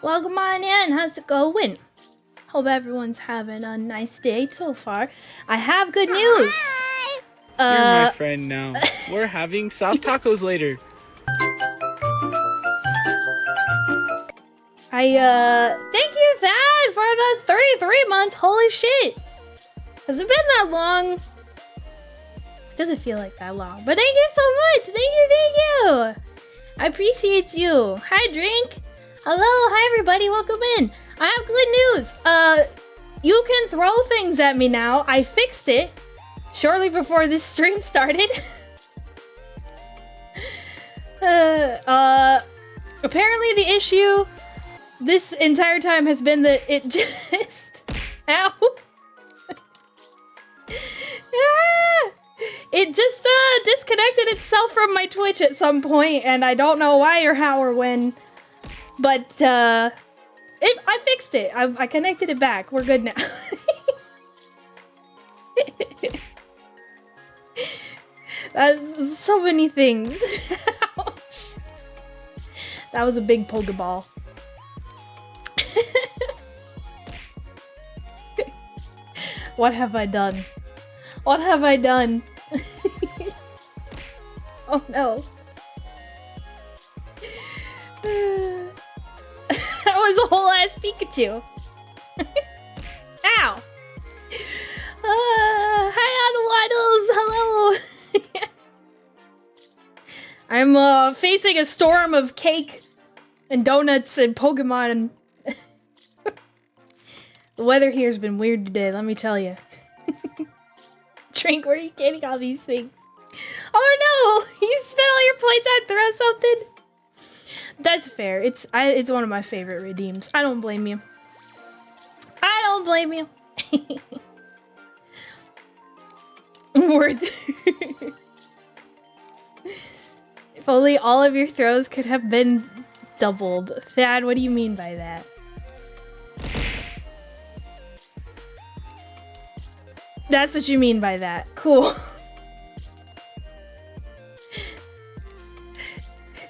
Welcome on in. How's it going? Hope everyone's having a nice day so far. I have good news. You're my friend now. We're having soft tacos later. Thank you, Thad, for the 33 months. Holy shit. Has it been that long? Doesn't feel like that long, but thank you so much. Thank you. I appreciate you. Hi, Drink. Hello, hi everybody. Welcome in. I have good news. You can throw things at me now. I fixed it shortly before this stream started. Apparently the issue this entire time has been that it just... Ow. Ah! It just disconnected itself from my Twitch at some point, and I don't know why or how or when. But I fixed it. I connected it back. We're good now. That's so many things. Ouch. That was a big Pokeball. What have I done? What have I done? Oh no. That was a whole ass Pikachu. Ow. Hi, Idles. Hello. I'm facing a storm of cake and donuts and Pokemon. The weather here's been weird today, let me tell you. Drink, where are you getting all these things? Oh no! You spent all your points on throw something? That's fair. It's one of my favorite redeems. I don't blame you. I don't blame you. Worth. If only all of your throws could have been doubled. Thad, what do you mean by that? That's what you mean by that. Cool.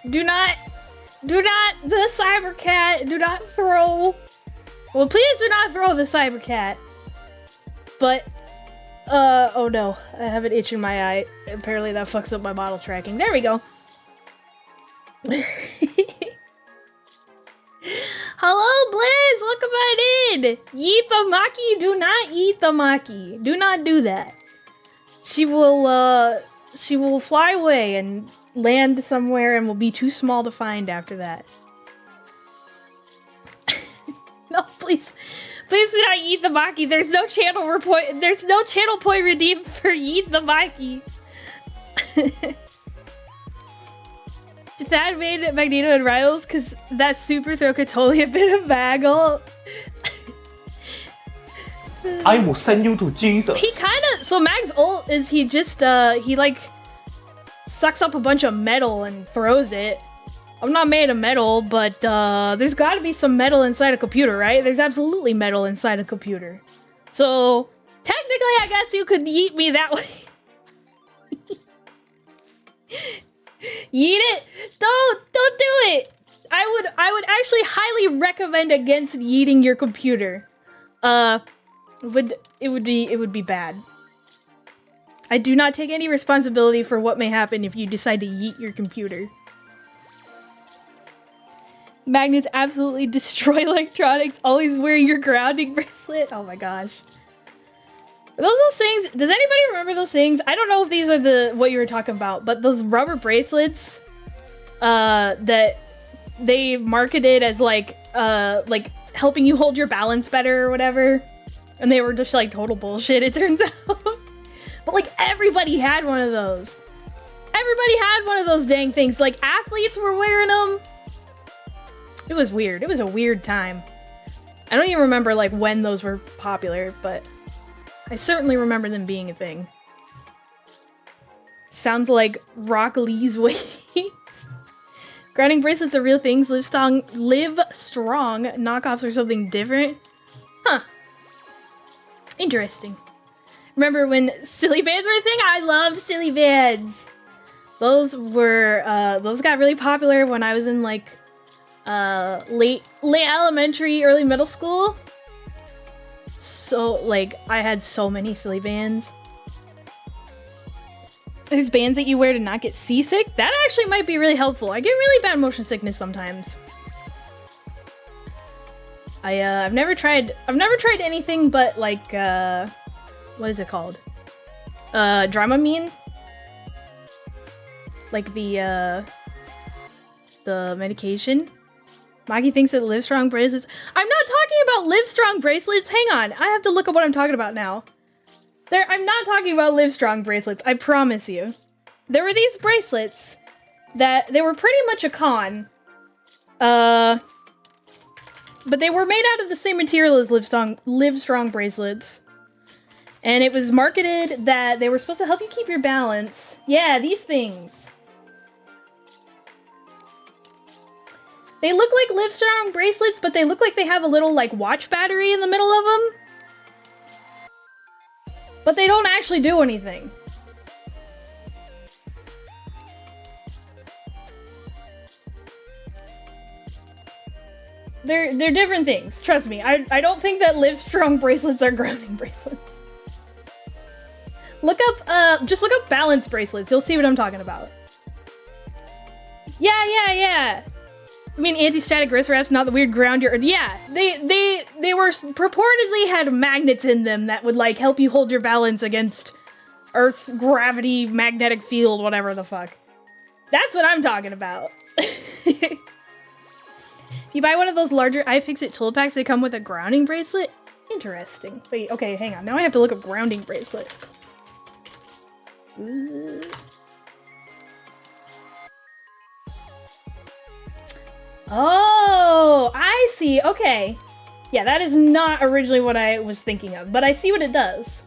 Do not, the Cyber Cat, do not throw. Well, please do not throw the Cyber Cat. But, oh no, I have an itch in my eye. Apparently that fucks up my bottle tracking. There we go. Hello, Blaze, welcome on in. Yeet the Maki, do not yeet the Maki. Do not do that. She will fly away and land somewhere and will be too small to find after that. No, please do not yeet the Maki. There's no channel point redeemed for yeet the Maki. Thad made Magneto and Rivals because that super throw could totally have been a Maggle. I will send you to Jesus. He kinda, so Mag's ult is he just, he like sucks up a bunch of metal and throws it. I'm not made of metal, but there's gotta be some metal inside a computer, right? There's absolutely metal inside a computer. So technically I guess you could yeet me that way. Yeet it! Don't do it! I would actually highly recommend against yeeting your computer. It would be bad. I do not take any responsibility for what may happen if you decide to yeet your computer. Magnets absolutely destroy electronics. Always wear your grounding bracelet. Oh my gosh. Are those things? Does anybody remember those things? I don't know if these are what you were talking about, but those rubber bracelets that they marketed as like helping you hold your balance better or whatever. And they were just like total bullshit, it turns out. But like everybody had one of those. Everybody had one of those dang things. Like athletes were wearing them. It was weird. It was a weird time. I don't even remember like when those were popular, but I certainly remember them being a thing. Sounds like Rock Lee's weights. Grounding bracelets are real things. Live strong. Knockoffs are something different. Huh. Interesting. Remember when silly bands were a thing? I loved silly bands. Those got really popular when I was in like late elementary, early middle school. So, like, I had so many silly bands. There's bands that you wear to not get seasick. That actually might be really helpful. I get really bad motion sickness sometimes. I've never tried anything but like what is it called? Dramamine? Like the medication. Maggie thinks that Livestrong bracelets. I'm not talking about Livestrong bracelets. Hang on, I have to look up what I'm talking about now. I'm not talking about Livestrong bracelets, I promise you. There were these bracelets that they were pretty much a con. But they were made out of the same material as Livestrong bracelets. And it was marketed that they were supposed to help you keep your balance. Yeah, these things. They look like Livestrong bracelets, but they look like they have a little, like, watch battery in the middle of them. But they don't actually do anything. They're different things, trust me. I don't think that Livestrong bracelets are grounding bracelets. Look up, just look up balance bracelets, you'll see what I'm talking about. Yeah. I mean, anti-static wrist wraps, not the weird ground your... Yeah, they were purportedly had magnets in them that would, like, help you hold your balance against Earth's gravity, magnetic field, whatever the fuck. That's what I'm talking about. If you buy one of those larger iFixit tool packs, they come with a grounding bracelet? Interesting. Wait, okay, hang on. Now I have to look up grounding bracelet. Ooh. Oh, I see. Okay. Yeah, that is not originally what I was thinking of, but I see what it does.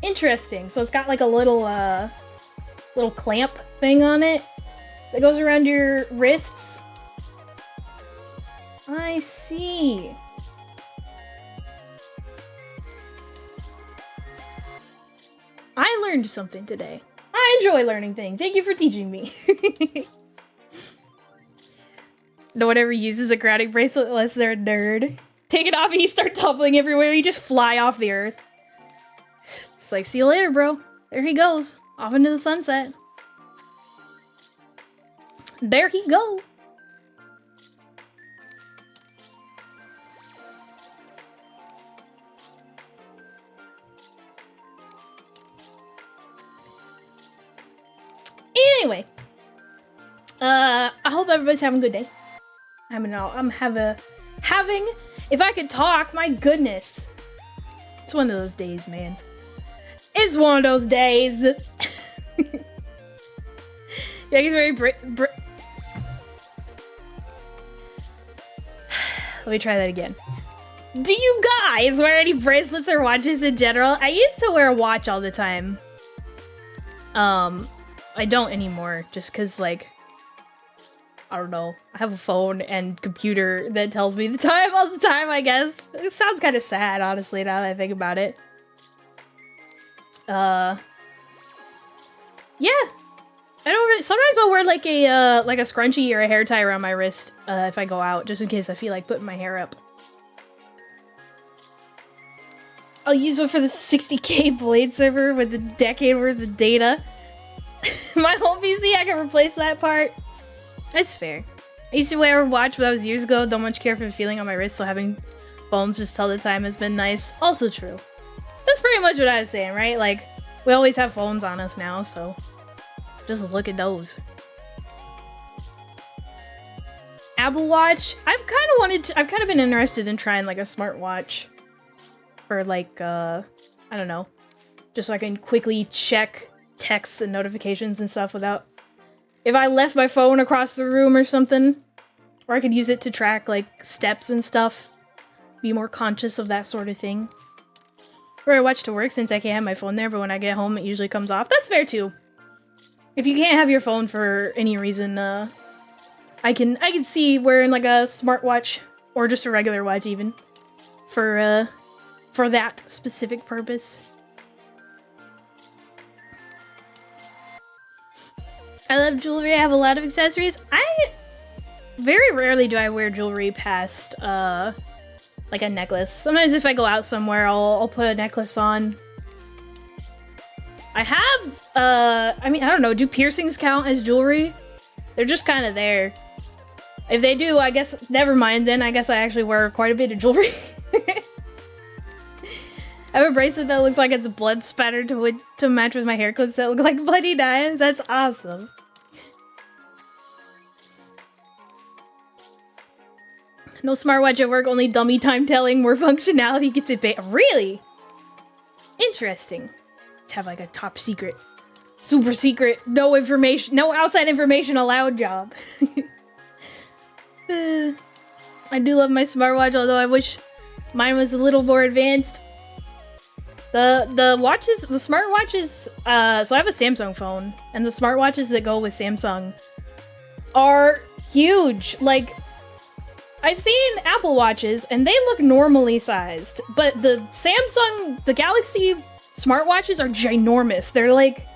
Interesting. So it's got like a little clamp thing on it that goes around your wrists. I see. I learned something today. I enjoy learning things. Thank you for teaching me. No one ever uses a grounding bracelet unless they're a nerd. Take it off and you start tumbling everywhere. You just fly off the earth. It's like, see you later, bro. There he goes. Off into the sunset. There he go. Anyway. I hope everybody's having a good day. Having, if I could talk, my goodness. It's one of those days, man. It's one of those days. Yeah, he's very Let me try that again. Do you guys wear any bracelets or watches in general? I used to wear a watch all the time. I don't anymore, just cause, like, I don't know. I have a phone and computer that tells me the time all the time, I guess. It sounds kind of sad, honestly, now that I think about it. Yeah. I don't really... Sometimes I'll wear, like a scrunchie or a hair tie around my wrist, if I go out, just in case I feel like putting my hair up. I'll use one for the 60k Blade server with a decade worth of data. My whole PC, I can replace that part. That's fair. I used to wear a watch, but that was years ago. Don't much care for the feeling on my wrist, so having phones just tell the time has been nice. Also true. That's pretty much what I was saying, right? Like, we always have phones on us now, so just look at those. Apple Watch. I've kind of been interested in trying like a smartwatch for like, I don't know, just so I can quickly check texts and notifications and stuff without, if I left my phone across the room or something, or I could use it to track like steps and stuff, be more conscious of that sort of thing. Or I watch to work since I can't have my phone there, but when I get home it usually comes off. That's fair too. If you can't have your phone for any reason, I can see wearing like a smartwatch or just a regular watch even for that specific purpose. I love jewelry. I have a lot of accessories. very rarely do I wear jewelry past, like a necklace. Sometimes if I go out somewhere, I'll put a necklace on. I have, I mean, I don't know, do piercings count as jewelry? They're just kind of there. If they do, I guess, never mind then. I guess I actually wear quite a bit of jewelry. I have a bracelet that looks like it's blood spattered to match with my hair clips that look like bloody knives. That's awesome. No smartwatch at work, only dummy time telling, more functionality gets it really? Interesting. Let's have like a top secret, super secret, no information, no outside information allowed job. I do love my smartwatch, although I wish mine was a little more advanced. The watches, the smartwatches, so I have a Samsung phone, and the smartwatches that go with Samsung are huge. Like, I've seen Apple Watches, and they look normally sized, but the Samsung, the Galaxy smartwatches are ginormous. They're like,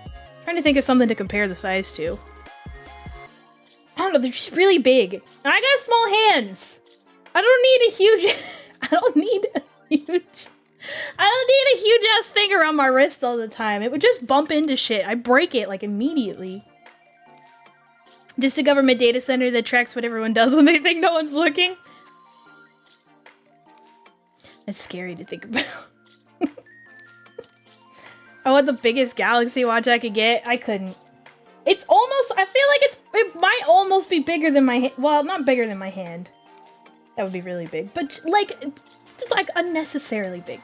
I'm trying to think of something to compare the size to. I don't know, they're just really big. And I got small hands. I don't need a huge, I don't need a huge ass thing around my wrist all the time. It would just bump into shit. I break it like immediately. Just a government data center that tracks what everyone does when they think no one's looking. That's scary to think about. I want the biggest Galaxy watch I could get. I couldn't. It's almost, I feel like it might almost be bigger than my, well, not bigger than my hand. That would be really big, but like, it's just like unnecessarily big.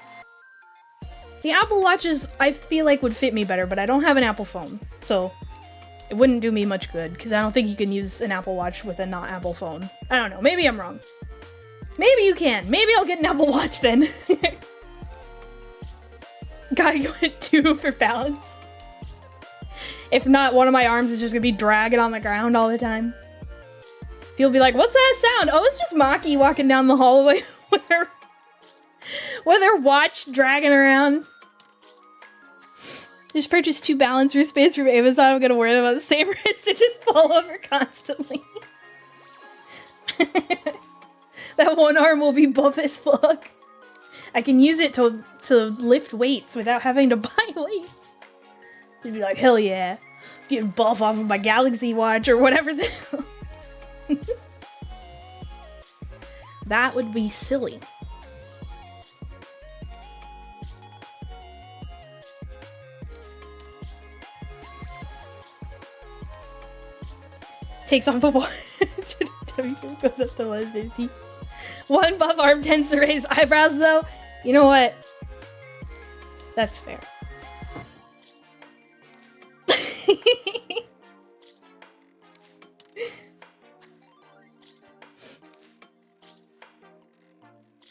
The Apple Watches, I feel like would fit me better, but I don't have an Apple phone, so it wouldn't do me much good, because I don't think you can use an Apple Watch with a not Apple phone. I don't know, maybe I'm wrong. Maybe you can. Maybe I'll get an Apple Watch then. Gotta go at 2 for balance. If not, one of my arms is just gonna be dragging on the ground all the time. People be like, what's that sound? Oh, it's just Maki walking down the hallway with her watch dragging around. Just purchased 2 balance wristbands from Amazon. I'm gonna wear them on the same wrist to just fall over constantly. That one arm will be buff as fuck. I can use it to lift weights without having to buy weights. You'd be like, hell yeah. Getting buff off of my Galaxy watch or whatever the hell. That would be silly. Takes off a watch. Goes up to 150. One buff arm tends to raise eyebrows though. You know what? That's fair.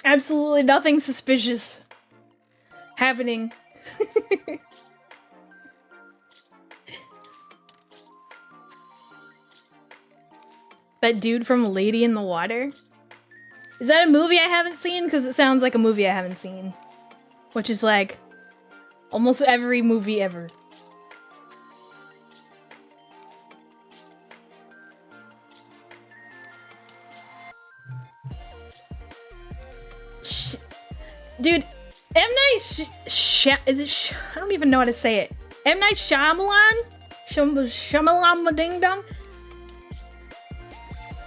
Absolutely nothing suspicious happening. That dude from Lady in the Water? Is that a movie I haven't seen? Because it sounds like a movie I haven't seen. Which is like almost every movie ever. Dude, M. Night I don't even know how to say it. M. Night Shyamalan? Shyamalan Ding Dong?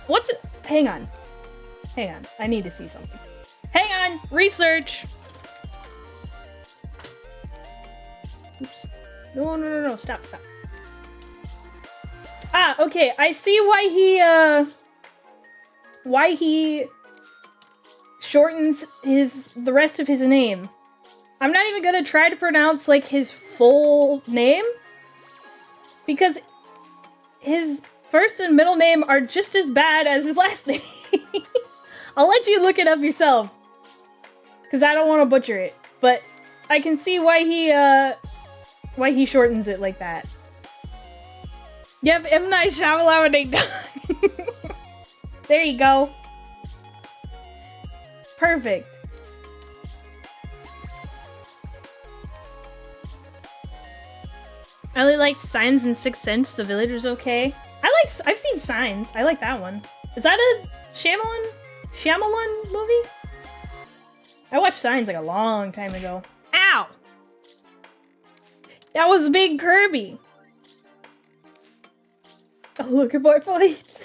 What's it? Hang on. Hang on. I need to see something. Hang on. Research. Oops. No. Stop. Ah, okay. I see why he shortens the rest of his name. I'm not even gonna try to pronounce like his full name because his first and middle name are just as bad as his last name. I'll let you look it up yourself because I don't want to butcher it, but I can see why he shortens it like that. Yep, M. Night Shyamalan Ding Dong. There you go. Perfect. I really liked Signs and Sixth Sense. The Villager's okay. I've seen Signs. I like that one. Is that a Shyamalan movie? I watched Signs like a long time ago. Ow! That was Big Kirby. Oh, look at more points.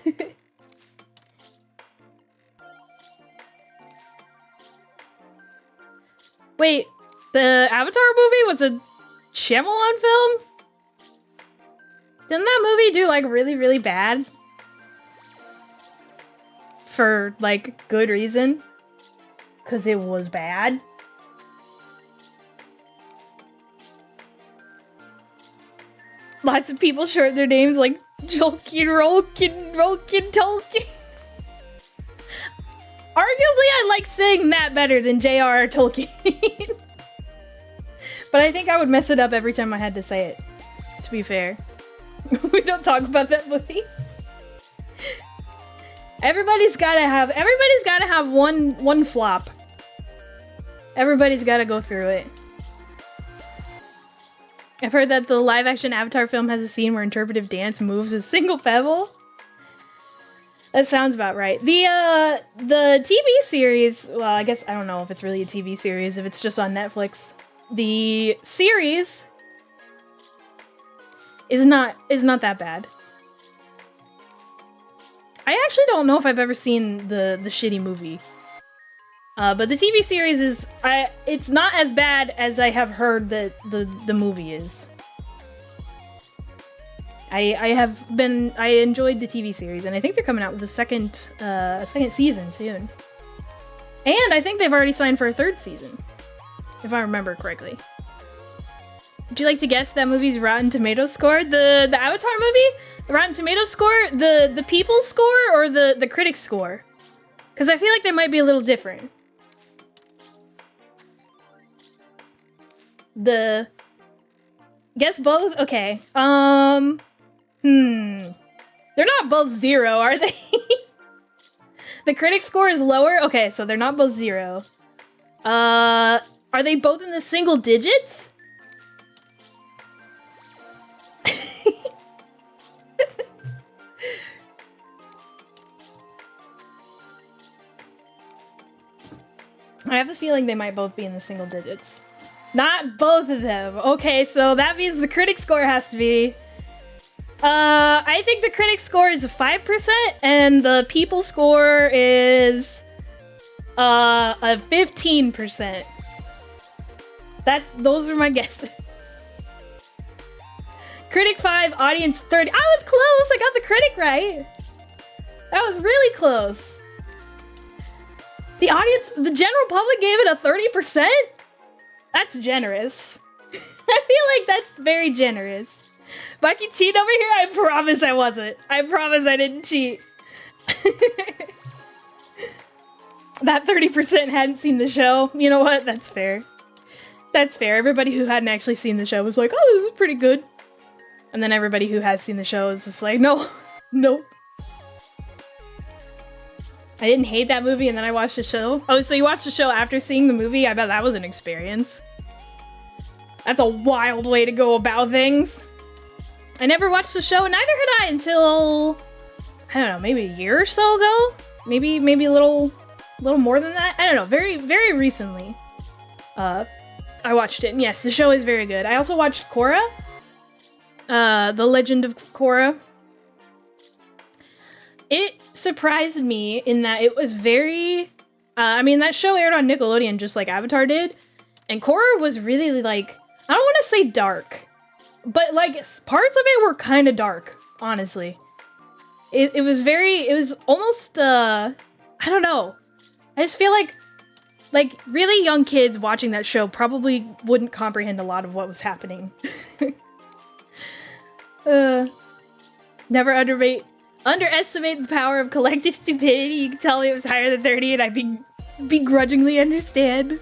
Wait, the Avatar movie was a Shyamalan film? Didn't that movie do like really, really bad? For like good reason? Because it was bad? Lots of people short their names like Jolkin, Rolkin, Tolkien. Arguably, I like saying that better than J.R.R. Tolkien. But I think I would mess it up every time I had to say it, to be fair. We don't talk about that movie. Everybody's gotta have one flop. Everybody's gotta go through it. I've heard that the live-action Avatar film has a scene where interpretive dance moves a single pebble. That sounds about right. The TV series, well, I guess I don't know if it's really a TV series, if it's just on Netflix. The series is not that bad. I actually don't know if I've ever seen the shitty movie. But the TV series is, it's not as bad as I have heard that the movie is. I enjoyed the TV series, and I think they're coming out with a second season soon. And I think they've already signed for a third season, if I remember correctly. Would you like to guess that movie's Rotten Tomatoes score? The Avatar movie? The Rotten Tomatoes score? The people's score or the critics score? Because I feel like they might be a little different. Guess both? Okay. They're not both 0, are they? The critic score is lower? Okay, so they're not both 0. Are they both in the single digits? I have a feeling they might both be in the single digits. Not both of them. Okay, so that means the critic score has to be... I think the critic score is a 5%, and the people score is a 15%. Those are my guesses. Critic 5, audience 30. I was close! I got the critic right! That was really close. The audience, the general public gave it a 30%? That's generous. I feel like that's very generous. Bucky cheat over here? I promise I wasn't. I promise I didn't cheat. That 30% hadn't seen the show. You know what? That's fair. That's fair. Everybody who hadn't actually seen the show was like, oh, this is pretty good. And then everybody who has seen the show is just like, no, nope. I didn't hate that movie and then I watched the show. Oh, so you watched the show after seeing the movie? I bet that was an experience. That's a wild way to go about things. I never watched the show, and neither had I until, I don't know, maybe a year or so ago? Maybe a little more than that? I don't know, very, very recently. I watched it, and yes, the show is very good. I also watched Korra. The Legend of Korra. It surprised me in that it was very... I mean, that show aired on Nickelodeon just like Avatar did. And Korra was really, like... I don't want to say dark. But, like, parts of it were kind of dark, honestly. It was almost, I don't know. I just feel like really young kids watching that show probably wouldn't comprehend a lot of what was happening. Never underestimate the power of collective stupidity. You can tell me it was higher than 30 and I begrudgingly understand.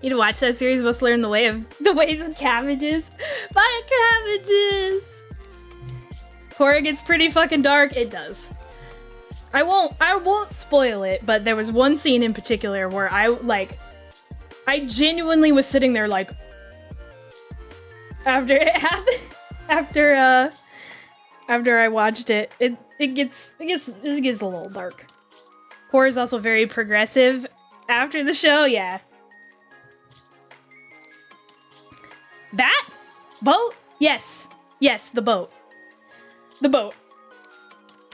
You need to watch that series. Must learn the ways of cabbages. Bye, cabbages. Korra gets pretty fucking dark. It does. I won't spoil it, but there was one scene in particular where I genuinely was sitting there like, after it happened, After I watched it, it gets a little dark. Core is also very progressive after the show, yeah. That? Boat? Yes. Yes, the boat. The boat.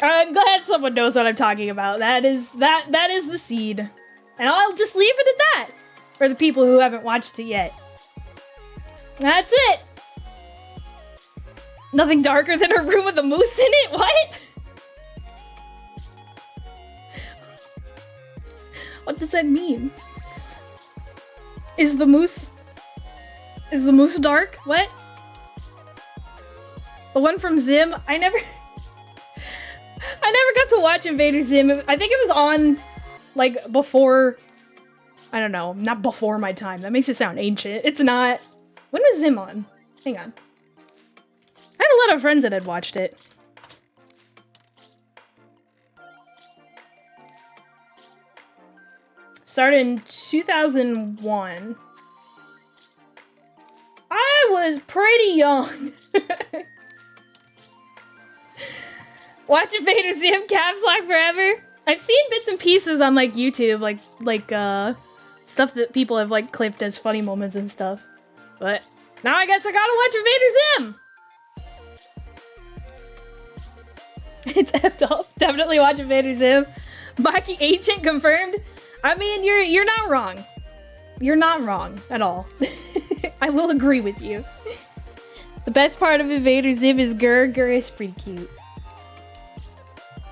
I'm glad someone knows what I'm talking about. That is the seed. And I'll just leave it at that for the people who haven't watched it yet. That's it. Nothing darker than a room with a moose in it? What? What does that mean? Is the moose dark? What? The one from Zim? I never got to watch Invader Zim. I think it was on, like, before... I don't know. Not before my time. That makes it sound ancient. It's not. When was Zim on? Hang on. I had a lot of friends that had watched it. Started in 2001. I was pretty young. Watch Invader Zim caps lock forever. I've seen bits and pieces on like YouTube, like stuff that people have like clipped as funny moments and stuff. But now I guess I gotta watch Invader Zim. It's effed up. Definitely watch Invader Zim. Baki Ancient confirmed. I mean, you're not wrong. You're not wrong at all. I will agree with you. The best part of Invader Zim is Gur. Gur is pretty cute.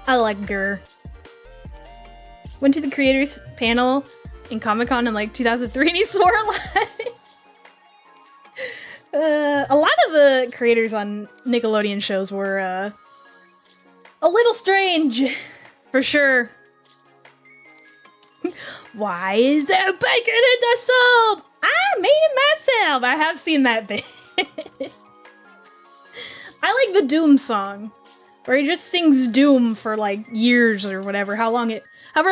I like Gur. Went to the creators panel in Comic-Con in like 2003 and he swore a lot. A lot of the creators on Nickelodeon shows were a little strange, for sure. Why is there bacon in the soup? I made it myself. I have seen that bit. I like the Doom song, where he just sings Doom for like years or whatever, however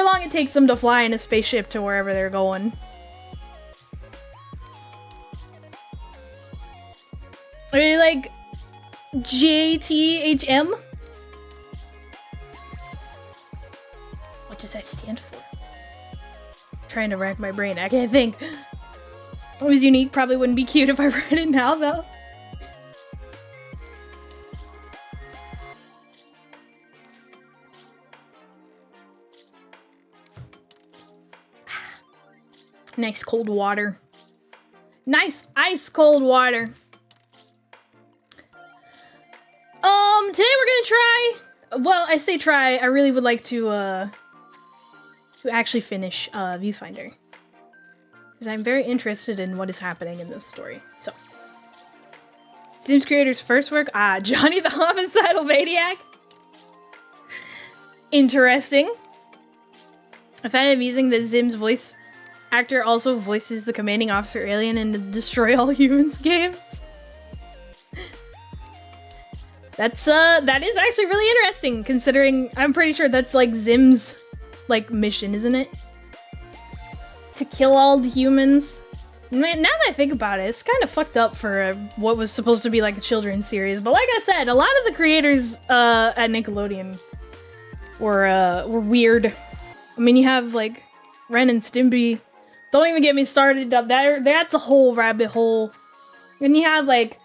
long it takes them to fly in a spaceship to wherever they're going. I really like JTHM. What does that stand for? I'm trying to rack my brain. I can't think. It was unique. Probably wouldn't be cute if I read it now, though. Nice cold water. Nice ice cold water. Today we're gonna try. Well, I say try. I really would like to actually finish Viewfinder, because I'm very interested in what is happening in this story. So, Zim's creator's first work. Johnny the Homicidal Maniac. Interesting. I find it amusing that Zim's voice actor also voices the commanding officer alien in the Destroy All Humans games. That is actually really interesting, considering I'm pretty sure that's like Zim's like mission, isn't it? To kill all the humans. Man, now that I think about it, it's kind of fucked up for what was supposed to be like a children's series. But like I said, a lot of the creators at Nickelodeon were weird. I mean, you have like Ren and Stimpy. Don't even get me started up there. That's a whole rabbit hole. And you have like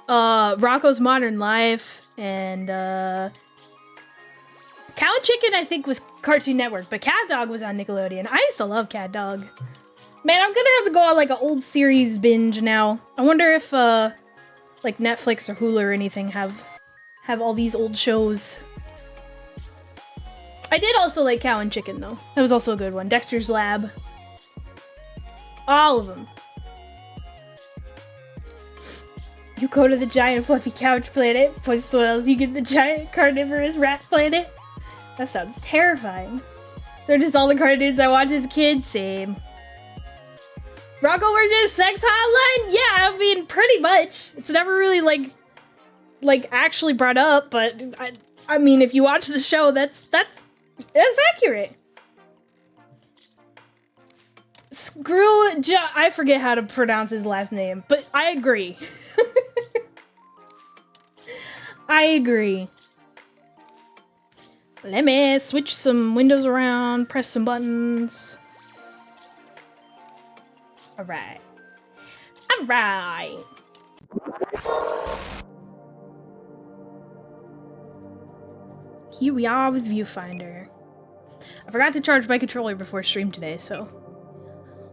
Rocko's Modern Life and Cow and Chicken, I think, was Cartoon Network, but Cat Dog was on Nickelodeon. I used to love Cat Dog. Man, I'm gonna have to go on like an old series binge now. I wonder if like Netflix or Hulu or anything have all these old shows. I did also like Cow and Chicken though. That was also a good one. Dexter's Lab. All of them. You go to the giant fluffy couch planet, push soils, you get the giant carnivorous rat planet. That sounds terrifying. They're just all the cartoons I watched as a kid. Same. Rocko worked at a sex hotline? Yeah, I mean, pretty much. It's never really like actually brought up, but I mean, if you watch the show, that's accurate. I forget how to pronounce his last name, but I agree. I agree. Let me switch some windows around, press some buttons. Alright. Alright. Here we are with Viewfinder. I forgot to charge my controller before stream today, so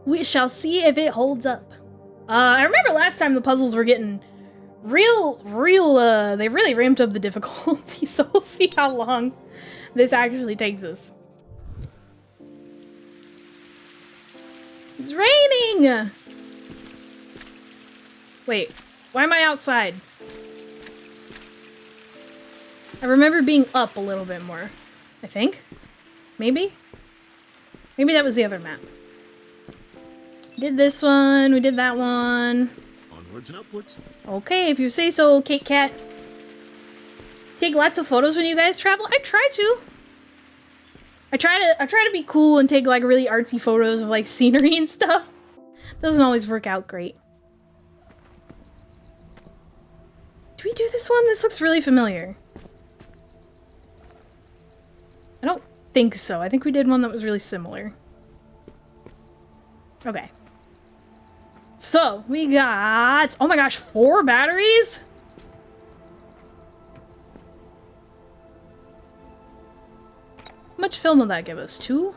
we shall see if it holds up. I remember last time the puzzles were getting they really ramped up the difficulty, so we'll see how long this actually takes us. It's raining! Wait, why am I outside? I remember being up a little bit more, I think. Maybe? Maybe that was the other map. Did this one, we did that one. Onwards and upwards. Okay, if you say so, Kate Cat. Take lots of photos when you guys travel? I try to. I try to be cool and take like really artsy photos of like scenery and stuff. Doesn't always work out great. Do we do this one? This looks really familiar. I don't think so. I think we did one that was really similar. Okay. So, we got, oh my gosh, 4 batteries? How much film will that give us? 2?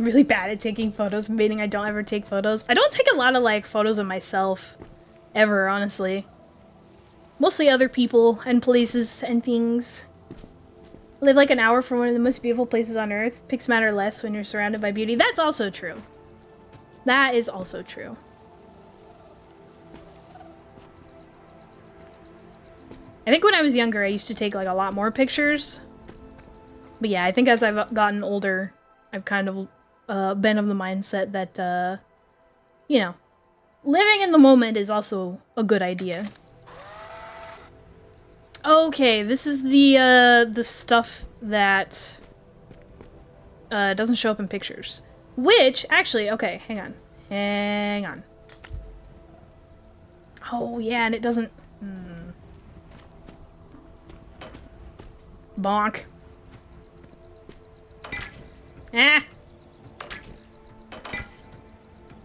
Really bad at taking photos, meaning I don't ever take photos. I don't take a lot of, like, photos of myself. Ever, honestly. Mostly other people and places and things. Live like an hour from one of the most beautiful places on Earth. Pics matter less when you're surrounded by beauty. That's also true. That is also true. I think when I was younger, I used to take, like, a lot more pictures. But yeah, I think as I've gotten older, I've kind of been of the mindset that, you know, living in the moment is also a good idea. Okay, this is the stuff that doesn't show up in pictures. Which, actually, okay, hang on. Hang on. Oh, yeah, and it doesn't... Bonk. Ah!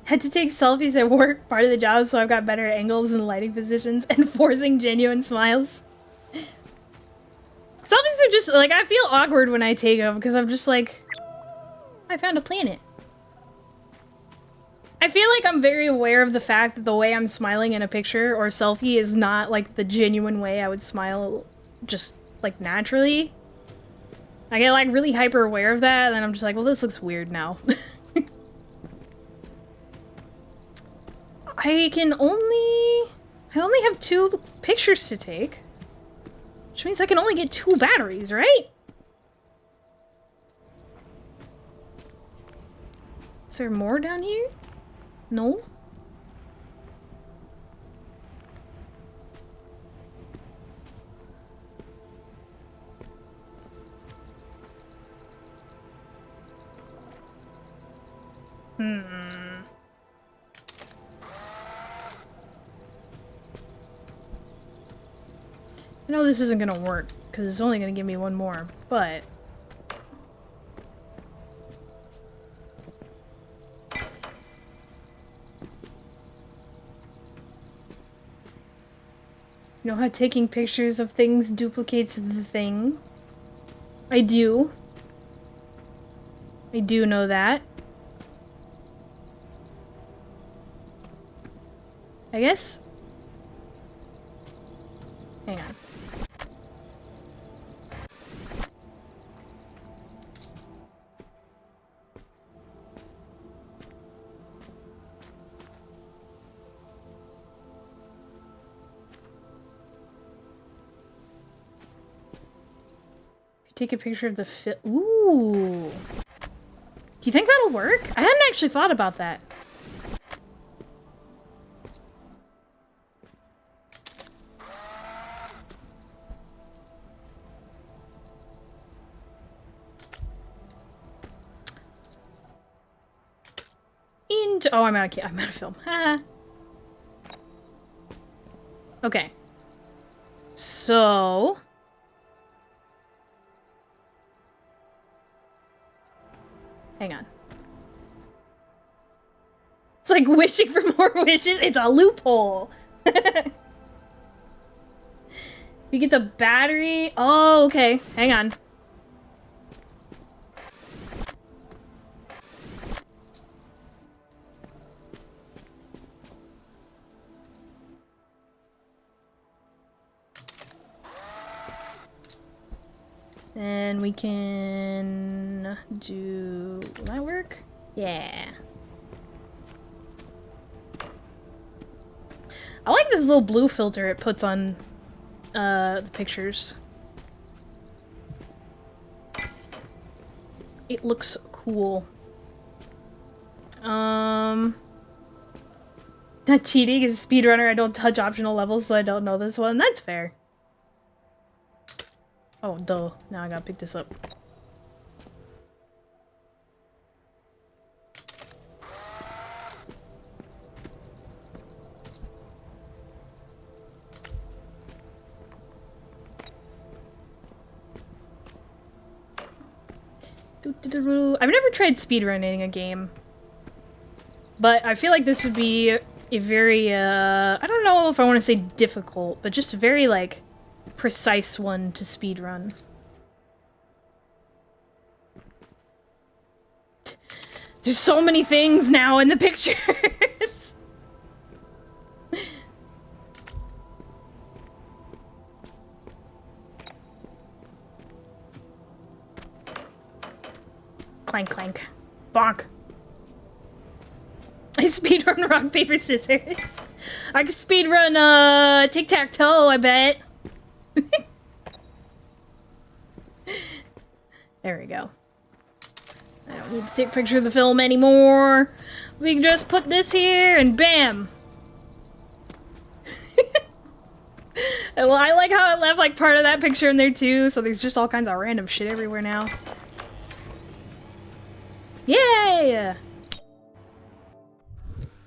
Had to take selfies at work, part of the job, so I've got better angles and lighting positions, and forcing genuine smiles. Selfies are just, like, I feel awkward when I take them, because I'm just like, I found a planet. I feel like I'm very aware of the fact that the way I'm smiling in a picture or selfie is not, like, the genuine way I would smile just, like, naturally. I get, like, really hyper aware of that, and then I'm just like, well, this looks weird now. I only have 2 pictures to take. Which means I can only get 2 batteries, right? Is there more down here? No? I know this isn't gonna work, because it's only gonna give me 1 more, but... You know how taking pictures of things duplicates the thing? I do. I do know that. I guess? Hang on. Take a picture of the Ooh. Do you think that'll work? I hadn't actually thought about that. change? Oh, I'm out of film. Ha. Okay. So... hang on. It's like wishing for more wishes. It's a loophole. You get the battery. Oh, okay. Hang on. And we can do... will that work? Yeah. I like this little blue filter it puts on the pictures. It looks cool. Not cheating, as a speedrunner I don't touch optional levels, so I don't know this one. That's fair. Oh, duh. Now I gotta pick this up. I've never tried speedrunning a game, but I feel like this would be a very, I don't know if I want to say difficult, but just a very, like, precise one to speedrun. There's so many things now in the pictures! Clank, clank. Bonk. I speedrun rock, paper, scissors. I can speedrun, tic-tac-toe, I bet. There we go. I don't need to take a picture of the film anymore. We can just put this here and bam. Well, I like how it left like part of that picture in there too, so there's just all kinds of random shit everywhere now. Yay!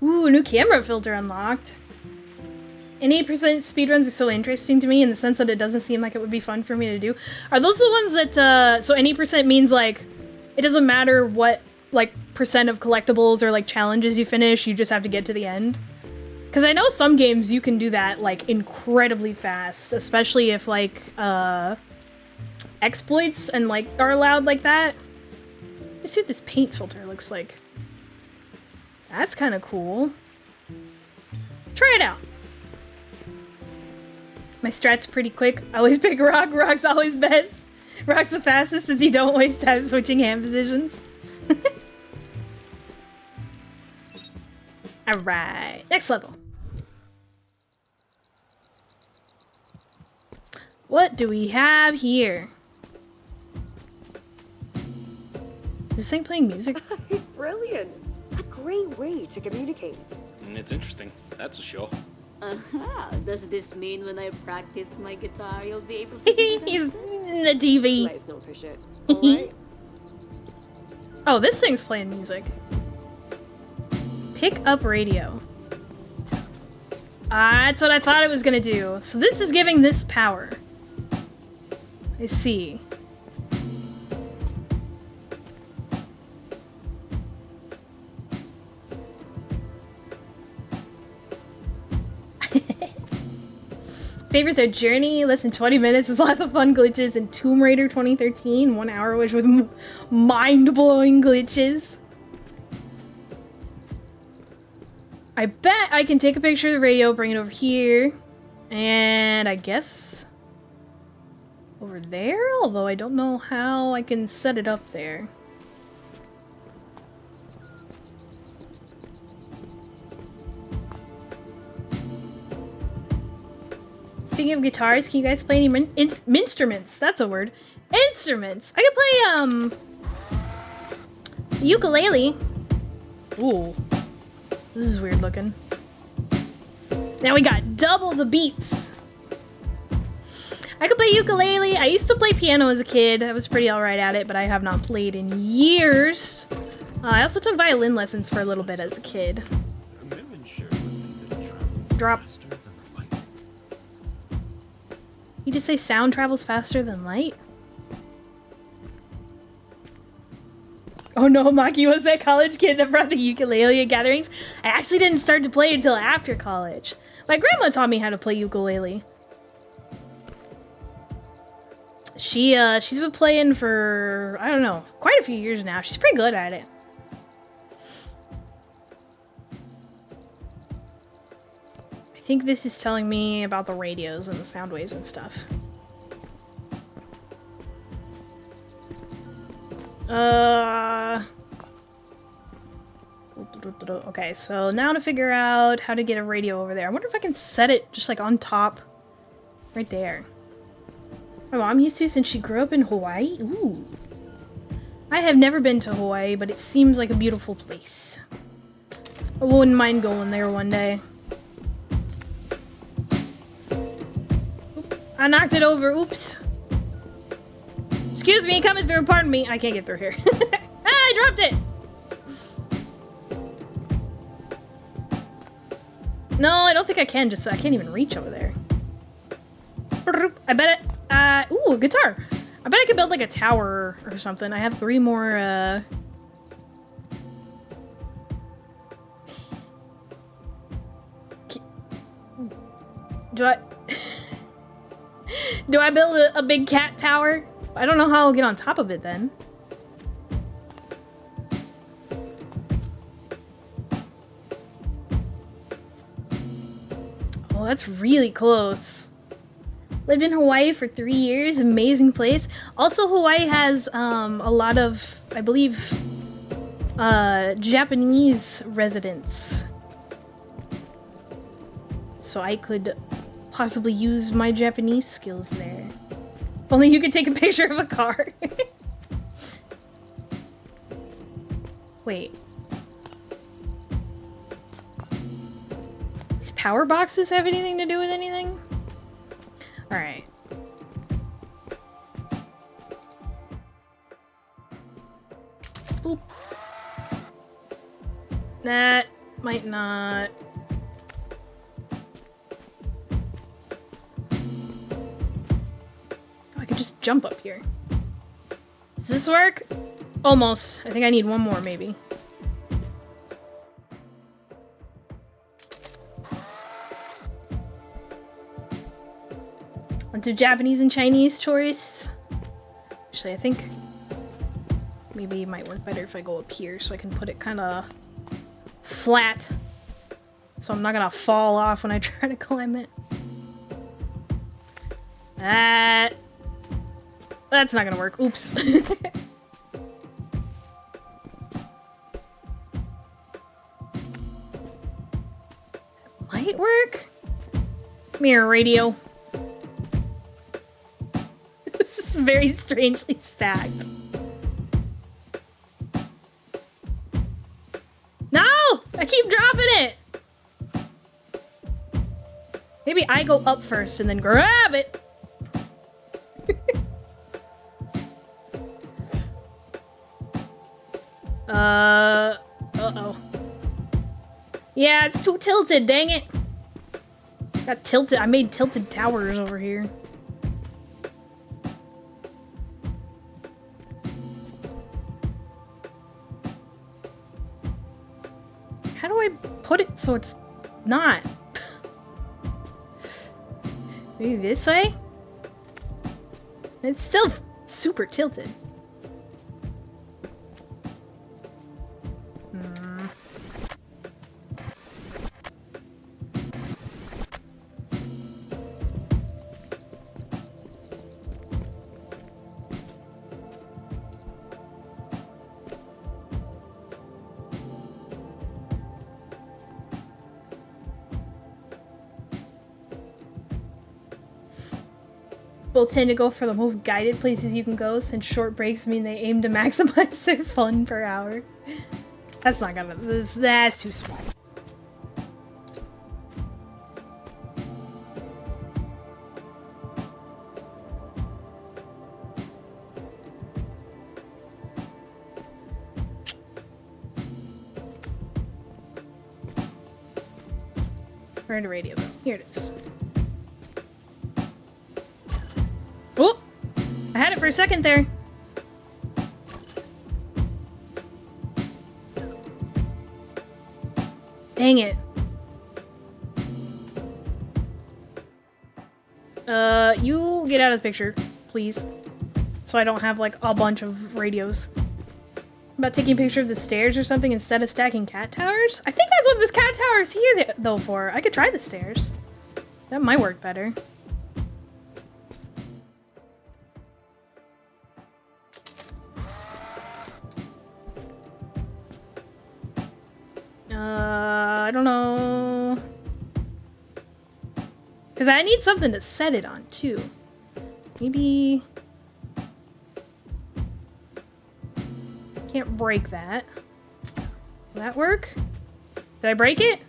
Ooh, new camera filter unlocked. And 8% speedruns are so interesting to me in the sense that it doesn't seem like it would be fun for me to do. Are those the ones that, so any percent means like, it doesn't matter what, like, percent of collectibles or, like, challenges you finish, you just have to get to the end? Because I know some games you can do that, like, incredibly fast, especially if, like, exploits and, like, are allowed like that. Let's see what this paint filter looks like. That's kind of cool. Try it out. My strat's pretty quick. I always pick Rock. Rock's always best. Rock's the fastest as you don't waste time switching hand positions. Alright, next level. What do we have here? Is this thing playing music? Brilliant! A great way to communicate. It's interesting. That's a show. Does this mean when I practice my guitar, you'll be able to do that? He's in the TV. Let's not push it. Alright? Oh, this thing's playing music. Pick up radio. That's what I thought it was gonna do. So this is giving this power. I see. Favorites are Journey, less than 20 minutes, with lots of fun glitches, and Tomb Raider 2013, 1 hour, which with mind-blowing glitches. I bet I can take a picture of the radio, bring it over here, and I guess over there, although I don't know how I can set it up there. Speaking of guitars, can you guys play any instruments? That's a word. Instruments! I can play, ukulele. Ooh. This is weird looking. Now we got double the beats. I could play ukulele. I used to play piano as a kid. I was pretty alright at it, but I have not played in years. I also took violin lessons for a little bit as a kid. Drop. You just say sound travels faster than light? Oh no, Maki was that college kid that brought the ukulele at gatherings. I actually didn't start to play until after college. My grandma taught me how to play ukulele. She's been playing for, I don't know, quite a few years now. She's pretty good at it. I think this is telling me about the radios and the sound waves and stuff. Okay, so now to figure out how to get a radio over there. I wonder if I can set it just like on top. Right there. My mom used to since she grew up in Hawaii. Ooh. I have never been to Hawaii, but it seems like a beautiful place. I wouldn't mind going there one day. Oop, I knocked it over. Oops. Excuse me, coming through. Pardon me. I can't get through here. Ah, I dropped it. No, I don't think I can. Just I can't even reach over there. I bet it. Ooh, a guitar. I bet I could build like a tower or something. I have 3 more. Do I? Do I build a big cat tower? I don't know how I'll get on top of it then. Oh, that's really close. Lived in Hawaii for 3 years. Amazing place. Also, Hawaii has a lot of, I believe, Japanese residents. So I could possibly use my Japanese skills there. If only you could take a picture of a car. Wait. These power boxes have anything to do with anything? Alright. Boop. That might not... Oh, I could just jump up here. Does this work? Almost. I think I need one more, maybe. Bunch of Japanese and Chinese tourists. Actually, I think maybe it might work better if I go up here so I can put it kind of flat. So I'm not gonna fall off when I try to climb it. That's not gonna work. Oops. Might work. Come here, radio. This is very strangely stacked. No! I keep dropping it! Maybe I go up first and then grab it. Uh-oh. Yeah, it's too tilted, dang it. Got tilted. I made tilted towers over here. How do I put it so it's not? Maybe this way? It's still super tilted. Both tend to go for the most guided places you can go, since short breaks mean they aim to maximize their fun per hour. That's not gonna... That's too small. Where did the radio go? Here it is. Oh! I had it for a second there. Dang it. You get out of the picture, please. So I don't have, like, a bunch of radios. About taking a picture of the stairs or something instead of stacking cat towers? I think that's what this cat tower is here, though, for. I could try the stairs. That might work better. I don't know. Because I need something to set it on, too. Maybe... Can't break that. Will that work? Did I break it?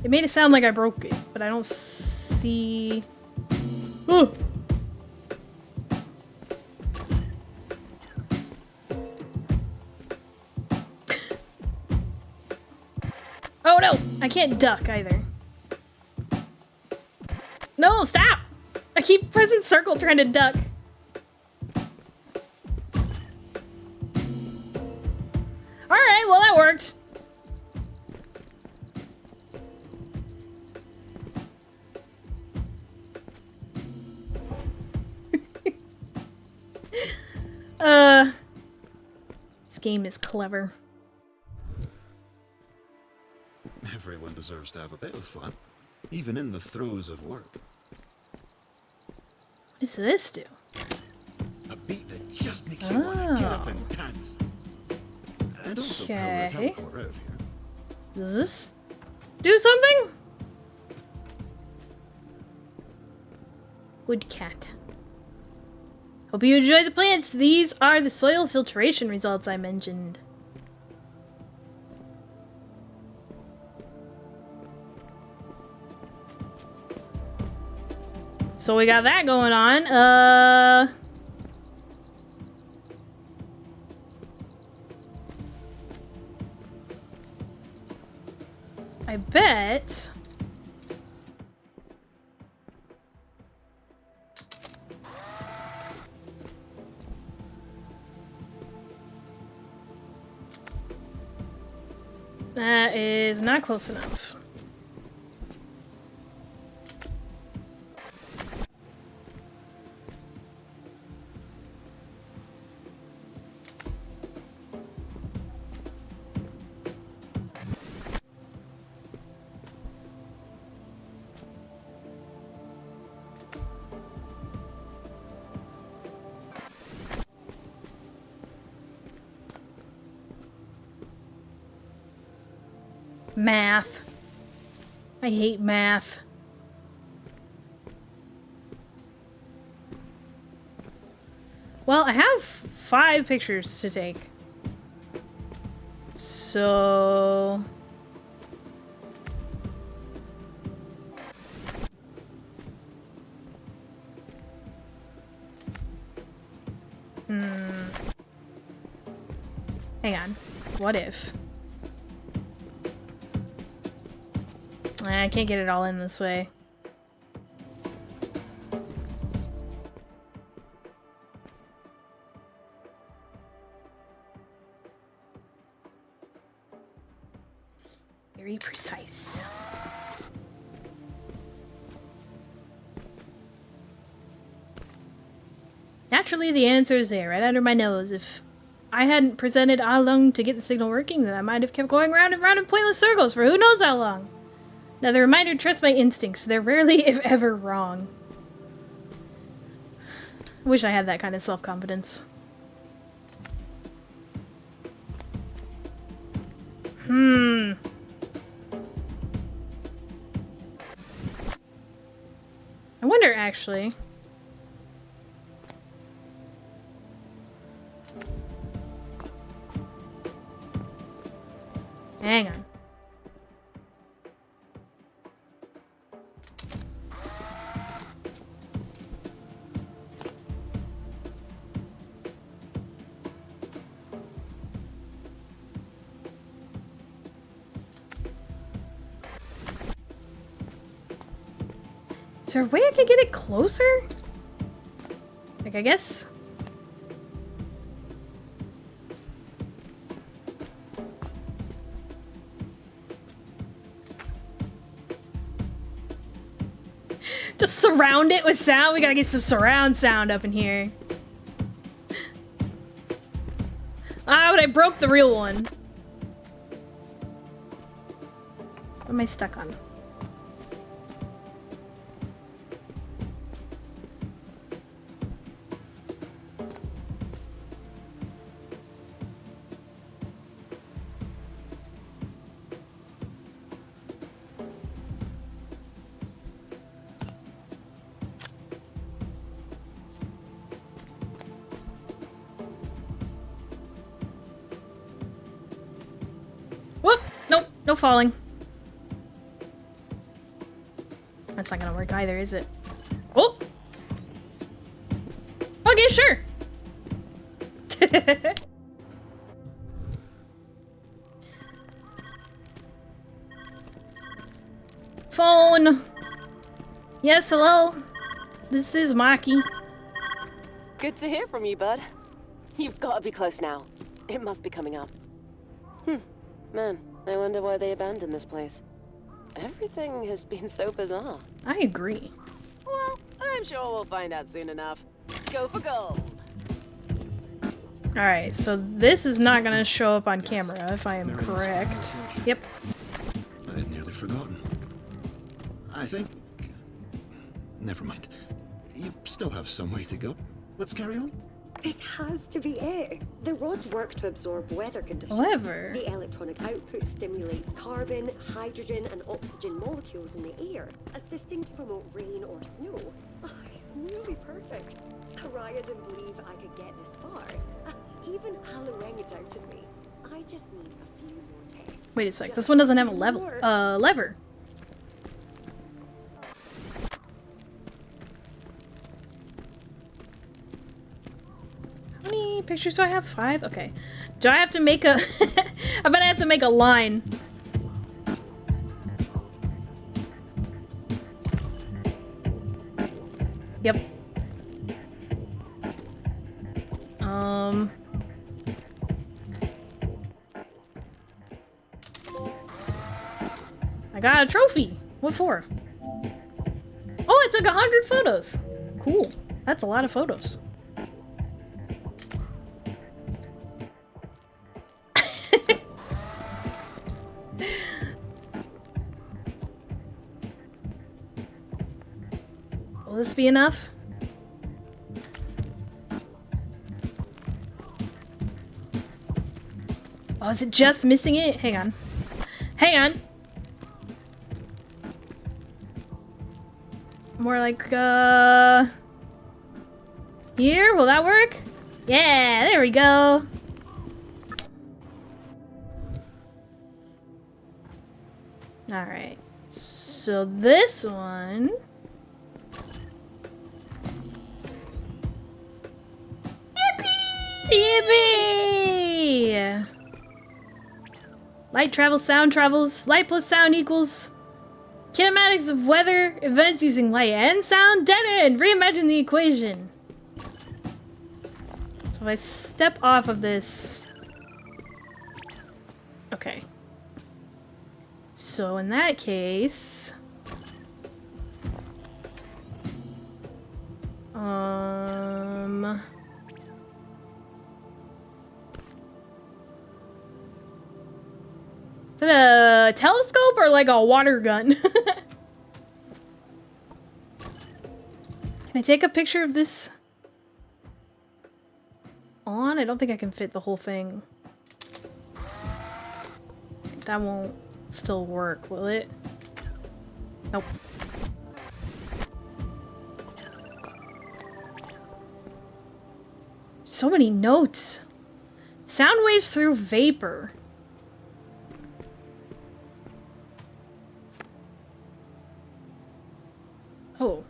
It made it sound like I broke it, but I don't see... Ooh! Oh no! I can't duck either. No, stop! I keep pressing circle trying to duck. Alright, well that worked. This game is clever. Everyone deserves to have a bit of fun, even in the throes of work. What does this do? A beat that just makes you want to get up and dance. And also power a teleporter out of here. Does this do something? Good cat. Hope you enjoy the plants. These are the soil filtration results I mentioned. So we got that going on. I bet... That is not close enough. Math. I hate math. Well, I have 5 pictures to take. So... Hang on. What if... I can't get it all in this way. Very precise. Naturally, the answer is there, right under my nose. If I hadn't presented Ah Lung to get the signal working, then I might have kept going round and round in pointless circles for who knows how long. Now, the reminder, trust my instincts. They're rarely, if ever, wrong. I wish I had that kind of self-confidence. I wonder, actually... Hang on. Is there a way I could get it closer? Like, I guess... Just surround it with sound? We gotta get some surround sound up in here. Ah, but I broke the real one. What am I stuck on? Whoop! Nope, no falling. That's not gonna work either, is it? Oh! Okay, sure! Phone! Yes, hello? This is Maki. Good to hear from you, bud. You've got to be close now. It must be coming up. Man, I wonder why they abandoned this place. Everything has been so bizarre. I agree. Well, I'm sure we'll find out soon enough. Go for gold. Alright, so this is not gonna show up on camera, if I am correct. Yep. I had nearly forgotten. I think... Never mind. You still have some way to go. Let's carry on. This has to be it. The rods work to absorb weather conditions. However... The electronic output stimulates carbon, hydrogen, and oxygen molecules in the air, assisting to promote rain or snow. Oh, it's nearly perfect. Araya didn't believe I could get this far. Even Haloranga doubted me. I just need a few more tests. Wait a sec, this one doesn't have a lever. How many pictures do I have? 5? Okay. Do I have to make a... I bet I have to make a line. Yep. I got a trophy. What for? Oh, it took 100 photos. Cool. That's a lot of photos. Will this be enough? Oh, is it just missing it? Hang on. Hang on. More like, here? Will that work? Yeah, there we go. Alright. So this one... Yippee! Light travels, sound travels. Light plus sound equals... Kinematics of weather events using light and sound. Dead end! Reimagine the equation. So if I step off of this... Okay. So in that case... Is it a telescope or like a water gun? Can I take a picture of this on? I don't think I can fit the whole thing. That won't still work, will it? Nope. So many notes. Sound waves through vapor. Oh.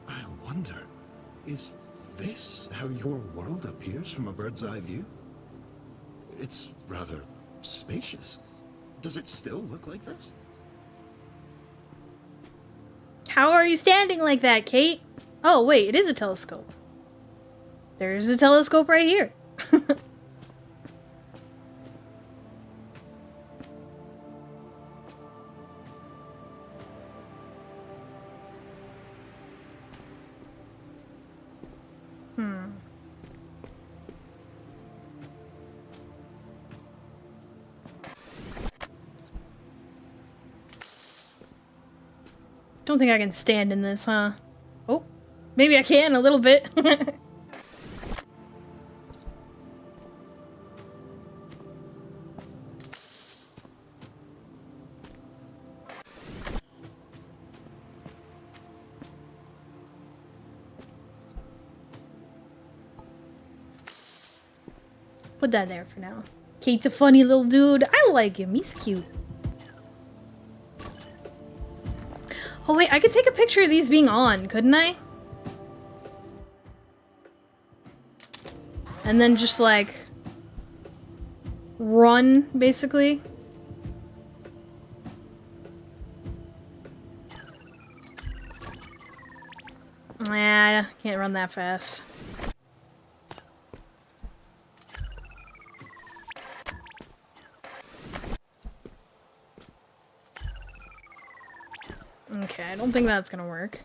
I wonder, is this how your world appears from a bird's eye view? It's rather spacious. Does it still look like this? How are you standing like that, Kate? Oh, wait, it is a telescope. There's a telescope right here. Don't think I can stand in this, huh? Oh, maybe I can a little bit. Put that there for now. Kate's a funny little dude. I like him. He's cute. Oh wait, I could take a picture of these being on, couldn't I? And then just like run, basically. Nah, can't run that fast. Okay, I don't think that's gonna work.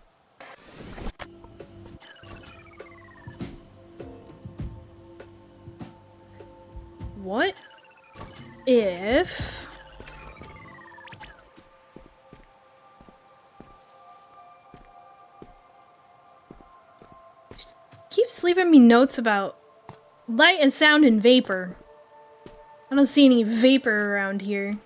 What if... Just keeps leaving me notes about light and sound and vapor. I don't see any vapor around here.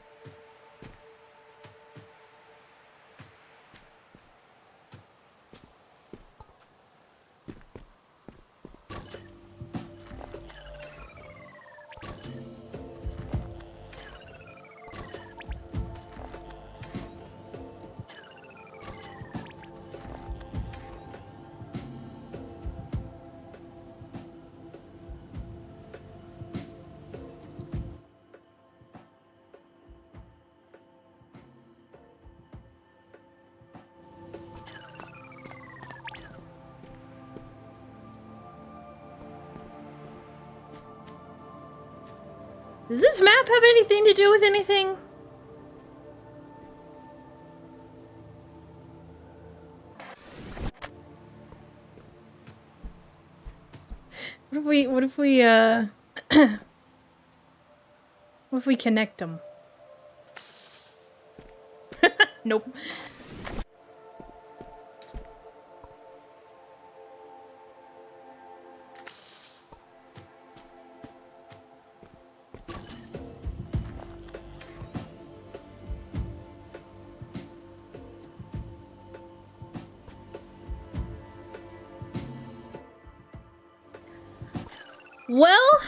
Does this map have anything to do with anything? What if we what if we connect them? Nope. Well,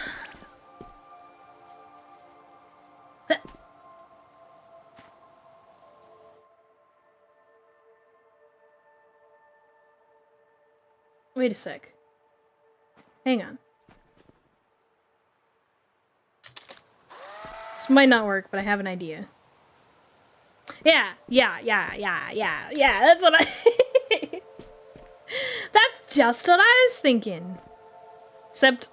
wait a sec. Hang on. This might not work, but I have an idea. Yeah. That's what I... That's just what I was thinking. Except...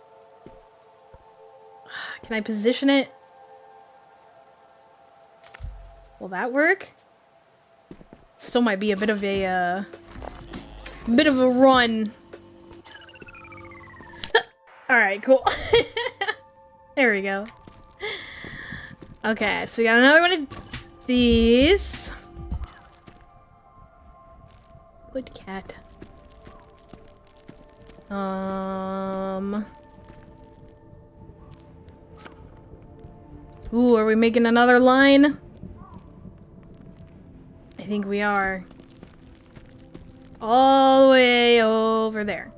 Can I position it? Will that work? Still might be a bit of a run. Alright, cool. There we go. Okay, so we got another one of these. Good cat. Ooh, are we making another line? I think we are. All the way over there.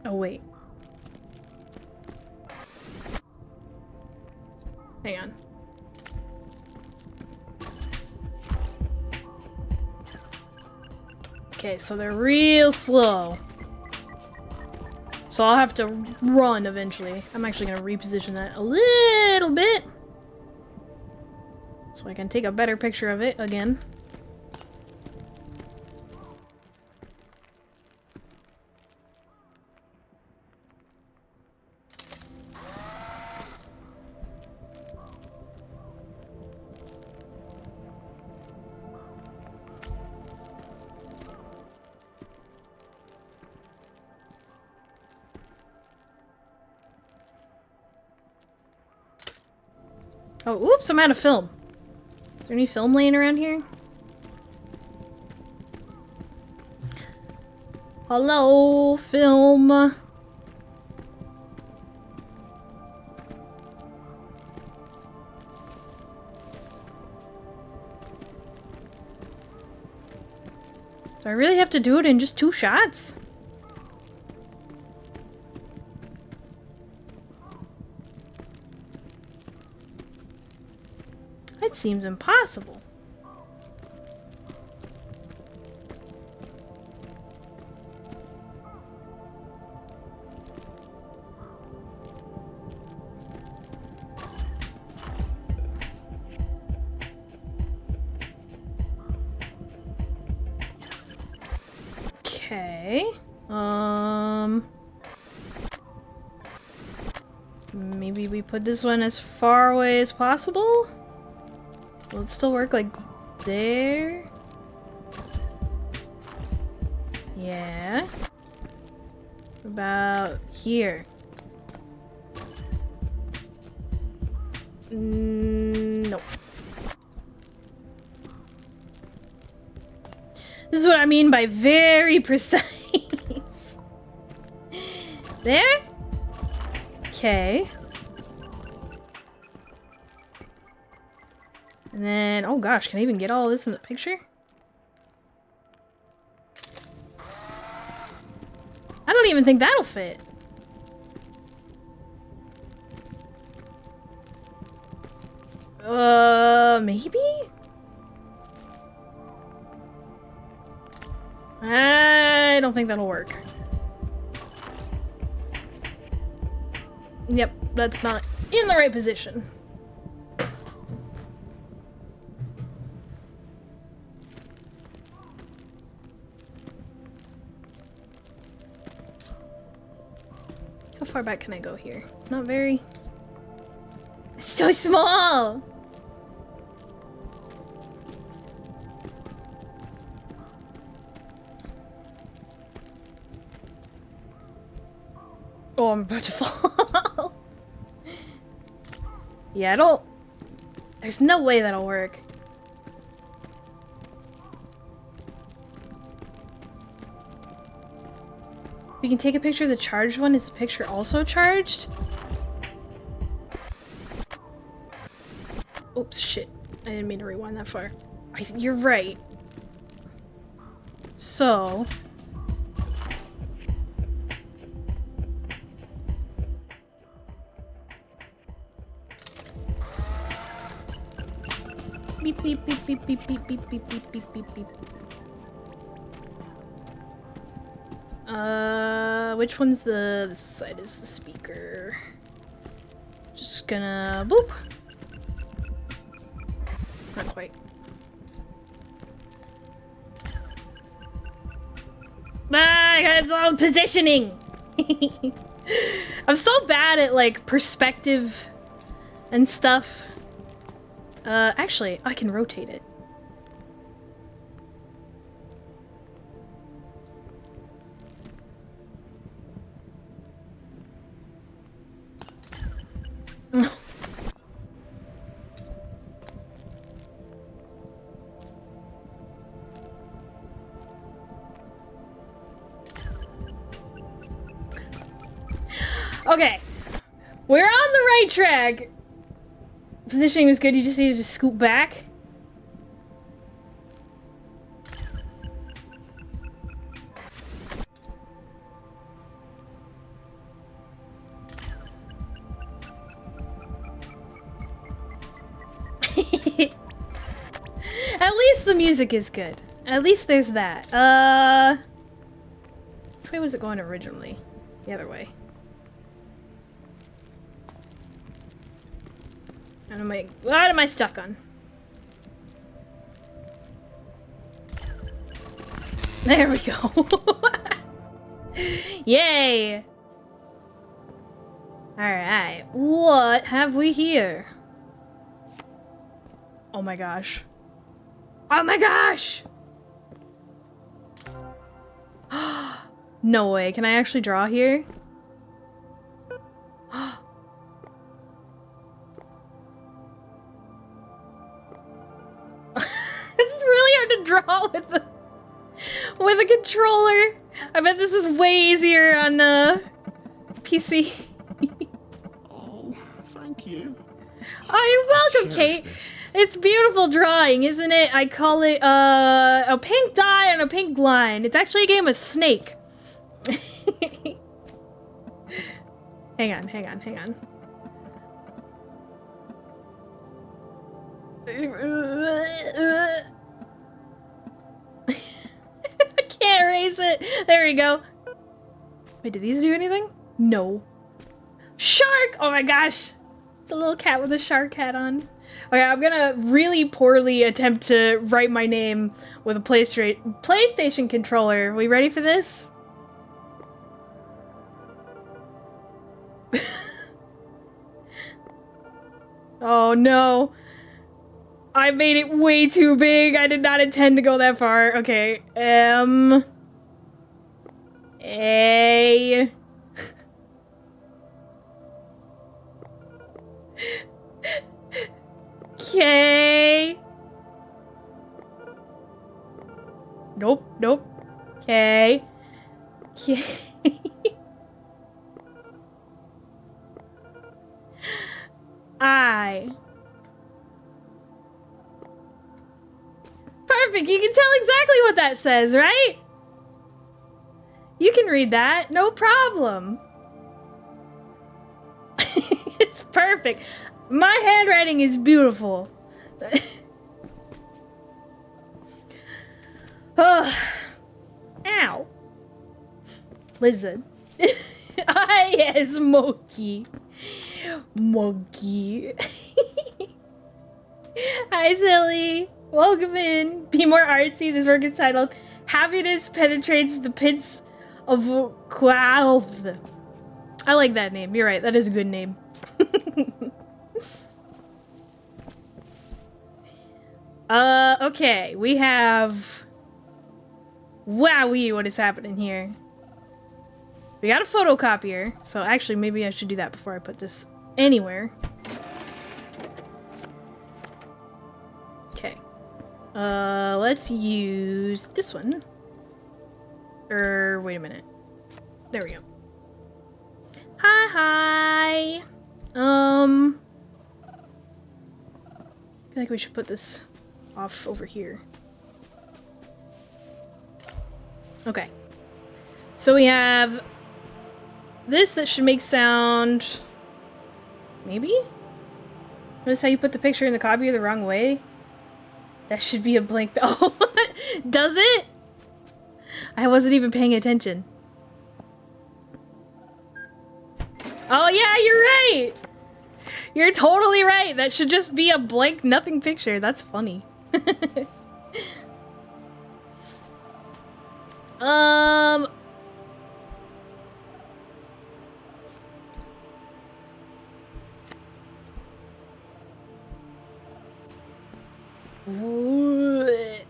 Oh, wait. Hang on. Okay, so they're real slow. So I'll have to run eventually. I'm actually gonna reposition that a little bit. So I can take a better picture of it again. Oh, oops, I'm out of film. Is there any film laying around here? Hello, film. Do I really have to do it in just 2 shots? That seems impossible. Okay. Maybe we put this one as far away as possible? Will it still work like there? Yeah. About here. No. This is what I mean by very precise. There? Okay. And then, oh gosh, can I even get all this in the picture? I don't even think that'll fit. Maybe? I don't think that'll work. Yep, that's not in the right position. How far back can I go here? Not very. It's so small! Oh, I'm about to fall. Yeah, I don't... There's no way that'll work. We can take a picture of the charged one. Is the picture also charged? Oops, shit. I didn't mean to rewind that far. You're right. So... Beep, beep, beep, beep, beep, beep, beep, beep, beep, beep, beep, beep. Which one's this side is the speaker? Just gonna boop. Not quite. It's all positioning. I'm so bad at like perspective and stuff. Actually, I can rotate it. Okay, we're on the right track. Positioning was good, you just needed to scoot back. At least the music is good. At least there's that. Which way was it going originally? The other way. What am I stuck on? There we go. Yay! Alright, what have we here? Oh my gosh. Oh my gosh! No way, can I actually draw here? It's really hard to draw with a controller. I bet this is way easier on PC. Oh, thank you. Oh, you're welcome, Kate. It's beautiful drawing, isn't it? I call it a pink dye on a pink line. It's actually a game of Snake. Hang on. I can't erase it. There we go. Wait, did these do anything? No. Shark! Oh my gosh. It's a little cat with a shark hat on. Okay, I'm gonna really poorly attempt to write my name with a PlayStation controller. We ready for this? Oh no. I made it way too big. I did not intend to go that far. Okay. A. K. Nope. K. I. Perfect, you can tell exactly what that says, right? You can read that, no problem. It's perfect. My handwriting is beautiful. Oh. Ow. Listen. Yes, Monkey. Hi, Silly. Welcome in. Be more artsy. This work is titled Happiness Penetrates the Pits of Qualth. I like that name. You're right. That is a good name. Okay. We have... Wowee, what is happening here? We got a photocopier. So actually, maybe I should do that before I put this anywhere. Okay. Let's use this one. Wait a minute. There we go. Hi. I feel like we should put this off over here. Okay. So we have this that should make sound. Maybe? Notice how you put the picture in the copier the wrong way? That should be a blank. Oh, does it? I wasn't even paying attention. Oh yeah, you're right. You're totally right. That should just be a blank nothing picture. That's funny.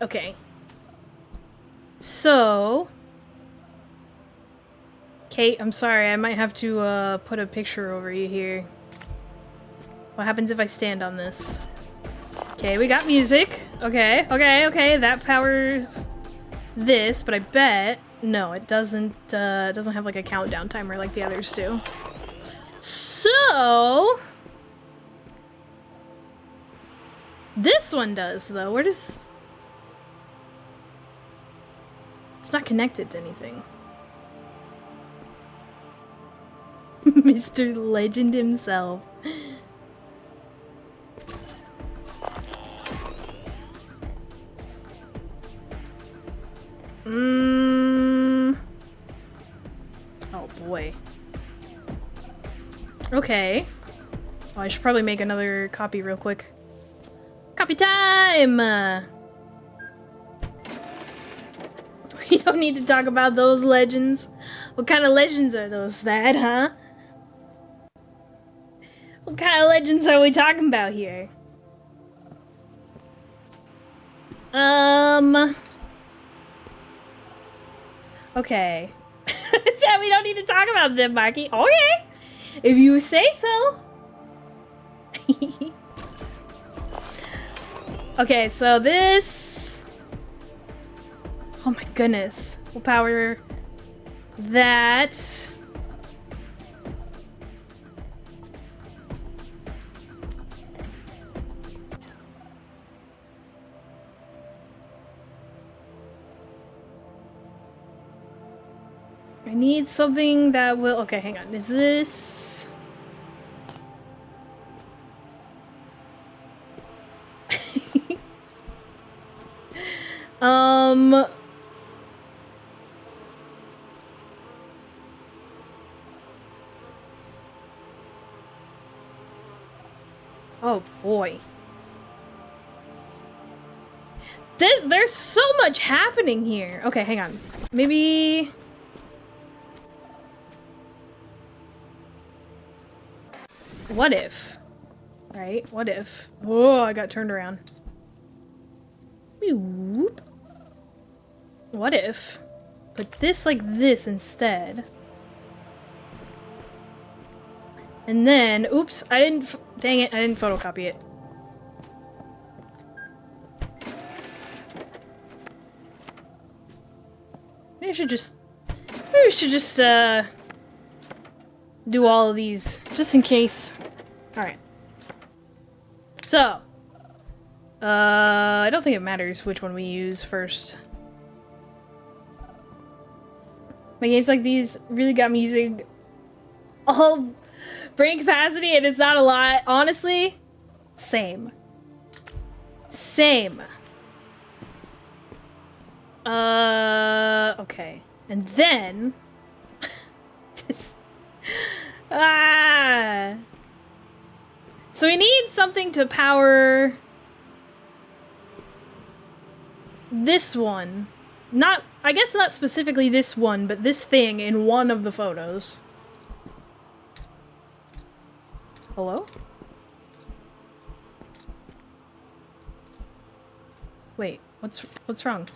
Okay. So, Kate, I'm sorry. I might have to put a picture over you here. What happens if I stand on this? Okay, we got music. Okay. That powers this, but I bet no, it doesn't have like a countdown timer like the others do. So this one does, though. Where does... It's not connected to anything. Mr. Legend himself. Okay. Oh, I should probably make another copy real quick. Copy time! We don't need to talk about those legends. What kind of legends are those, Thad, huh? What kind of legends are we talking about here? Okay. So we don't need to talk about them, Mikey. Okay. If you say so. Okay, so this... Oh my goodness. We'll power that. I need something that will... Okay, hang on. Is this... Oh boy. There's so much happening here. Okay, hang on. Maybe... What if? Right? What if? Whoa, I got turned around. Whoop. What if? Put this like this instead. And then, oops, I didn't, dang it, I didn't photocopy it. Maybe we should just do all of these, just in case. Alright. So, I don't think it matters which one we use first. My games like these really got me using all brain capacity, and it's not a lot. Honestly, same. Same. Okay. And then... just... So we need something to power... this one. Not... I guess not specifically this one, but this thing in one of the photos. Hello? Wait, what's wrong?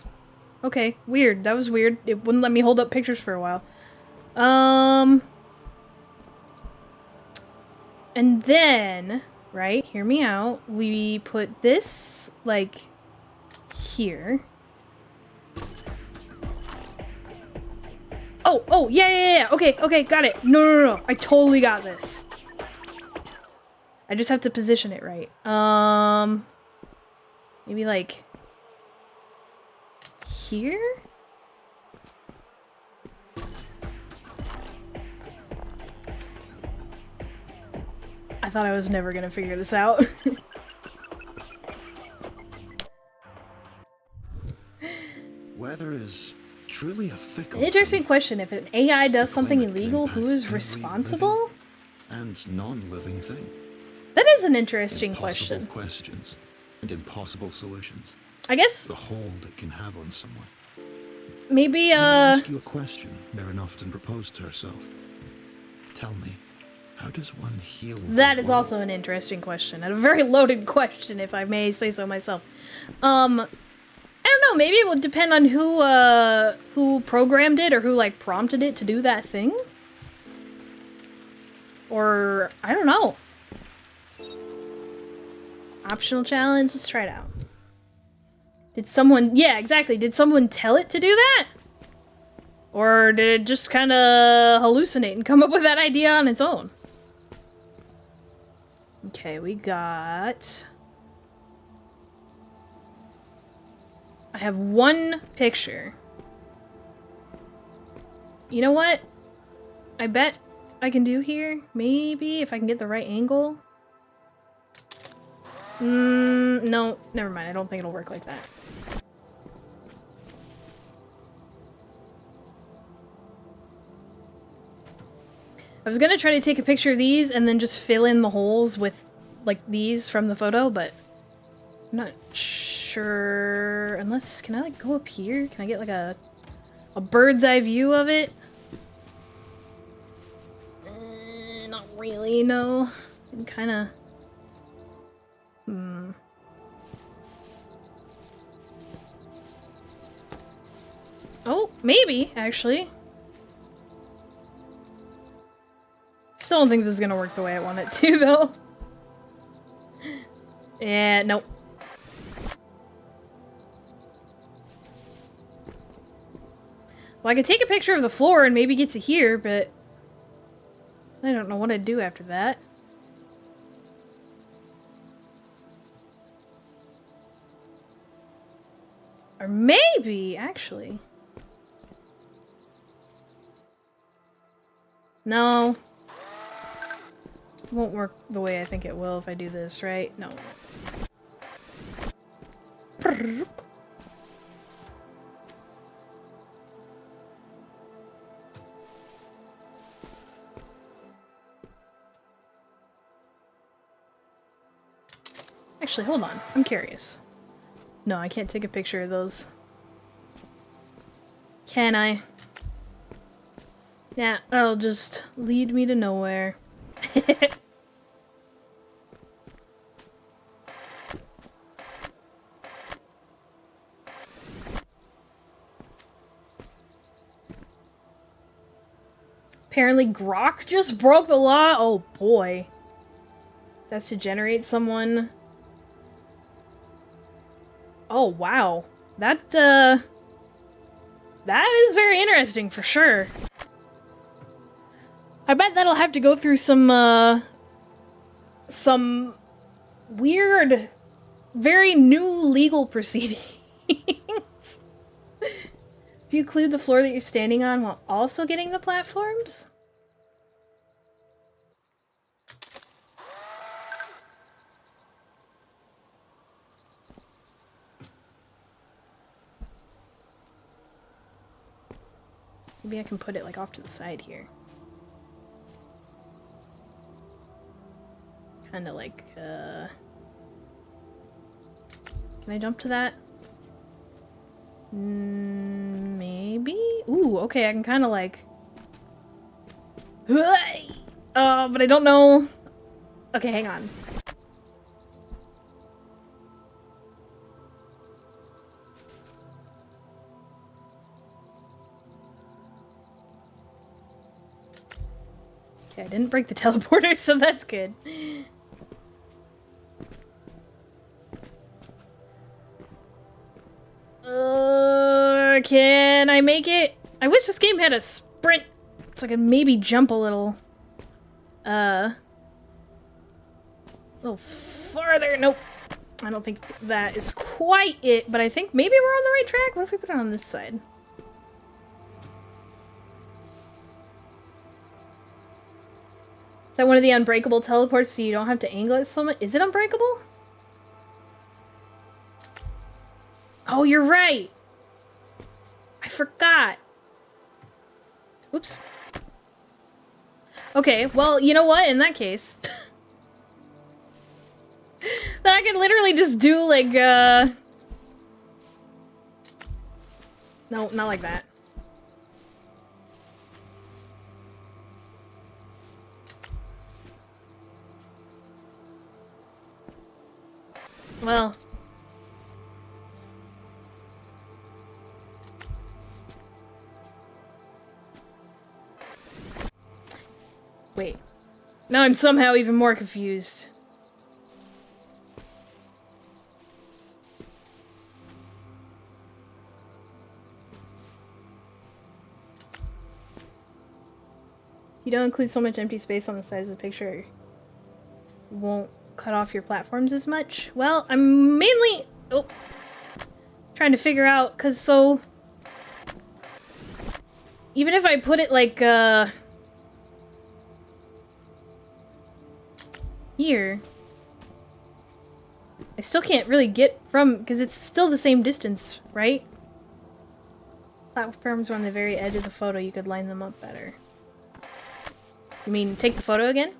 Okay, weird. That was weird. It wouldn't let me hold up pictures for a while. And then, right, hear me out. We put this, like, here. Oh, yeah. Okay, got it. No. I totally got this. I just have to position it right. Maybe like here? I thought I was never gonna figure this out. Weather is truly a fickle. An interesting question. If an AI does something illegal, who is responsible? And non-living thing. That is an interesting question. Questions and impossible solutions. I guess the hold it can have on someone. Maybe ask you a question Merrin often proposed to herself. Tell me, how does one heal? That is also an interesting question, and a very loaded question, if I may say so myself. I don't know, maybe it would depend on who programmed it or who like prompted it to do that thing. Or I don't know. Optional challenge, let's try it out. Did someone, yeah, exactly. Did someone tell it to do that? Or did it just kind of hallucinate and come up with that idea on its own? Okay, we got... I have one picture. You know what? I bet I can do here? Maybe if I can get the right angle? No, never mind. I don't think it'll work like that. I was gonna try to take a picture of these and then just fill in the holes with, like, these from the photo, but I'm not sure. Unless, can I, like, go up here? Can I get, like, a bird's eye view of it? Not really, no. I'm kinda... Oh, maybe, actually. Still don't think this is gonna work the way I want it to, though. Yeah, nope. Well, I could take a picture of the floor and maybe get to here, but I don't know what I'd do after that. Or maybe, actually. No. It won't work the way I think it will if I do this, right? No. Actually, hold on. I'm curious. No, I can't take a picture of those. Can I? Yeah, that'll just lead me to nowhere. Apparently Grok just broke the law? Oh boy. That's to generate someone. Oh wow. That is very interesting for sure. I bet that'll have to go through some weird, very new legal proceedings. If you include the floor that you're standing on while also getting the platforms? Maybe I can put it like off to the side here. Kinda like, can I jump to that? Maybe? Ooh, okay, I can kinda like... but I don't know... Okay, hang on. Okay, I didn't break the teleporter, so that's good. Can I make it? I wish this game had a sprint so I could maybe jump a little farther. Nope. I don't think that is quite it, but I think maybe we're on the right track. What if we put it on this side? Is that one of the unbreakable teleports so you don't have to angle it so much? Is it unbreakable? Oh, you're right! I forgot. Oops. Okay, well, you know what? In that case... then I could literally just do, like, No, not like that. Well... Wait. Now I'm somehow even more confused. You don't include so much empty space on the sides of the picture. Won't cut off your platforms as much. Well, I'm mainly trying to figure out, cause so even if I put it like here, I still can't really get from, because it's still the same distance, right? Platforms are on the very edge of the photo, you could line them up better. You mean take the photo again?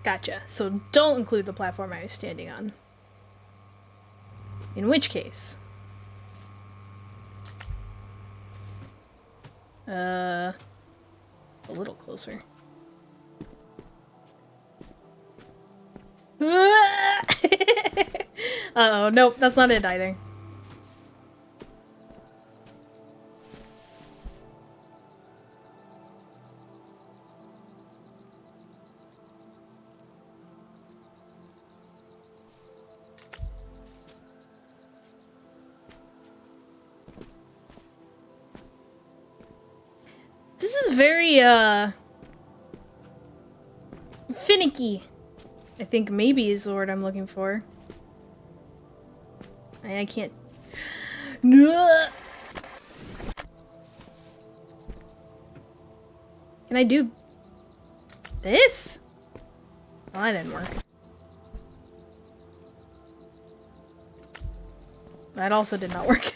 Gotcha. So don't include the platform I was standing on. In which case... a little closer. Uh-oh, nope, that's not it either. This is very, finicky. I think maybe is the word I'm looking for. I can't... No. Can I do... this? Oh, that didn't work. That also did not work.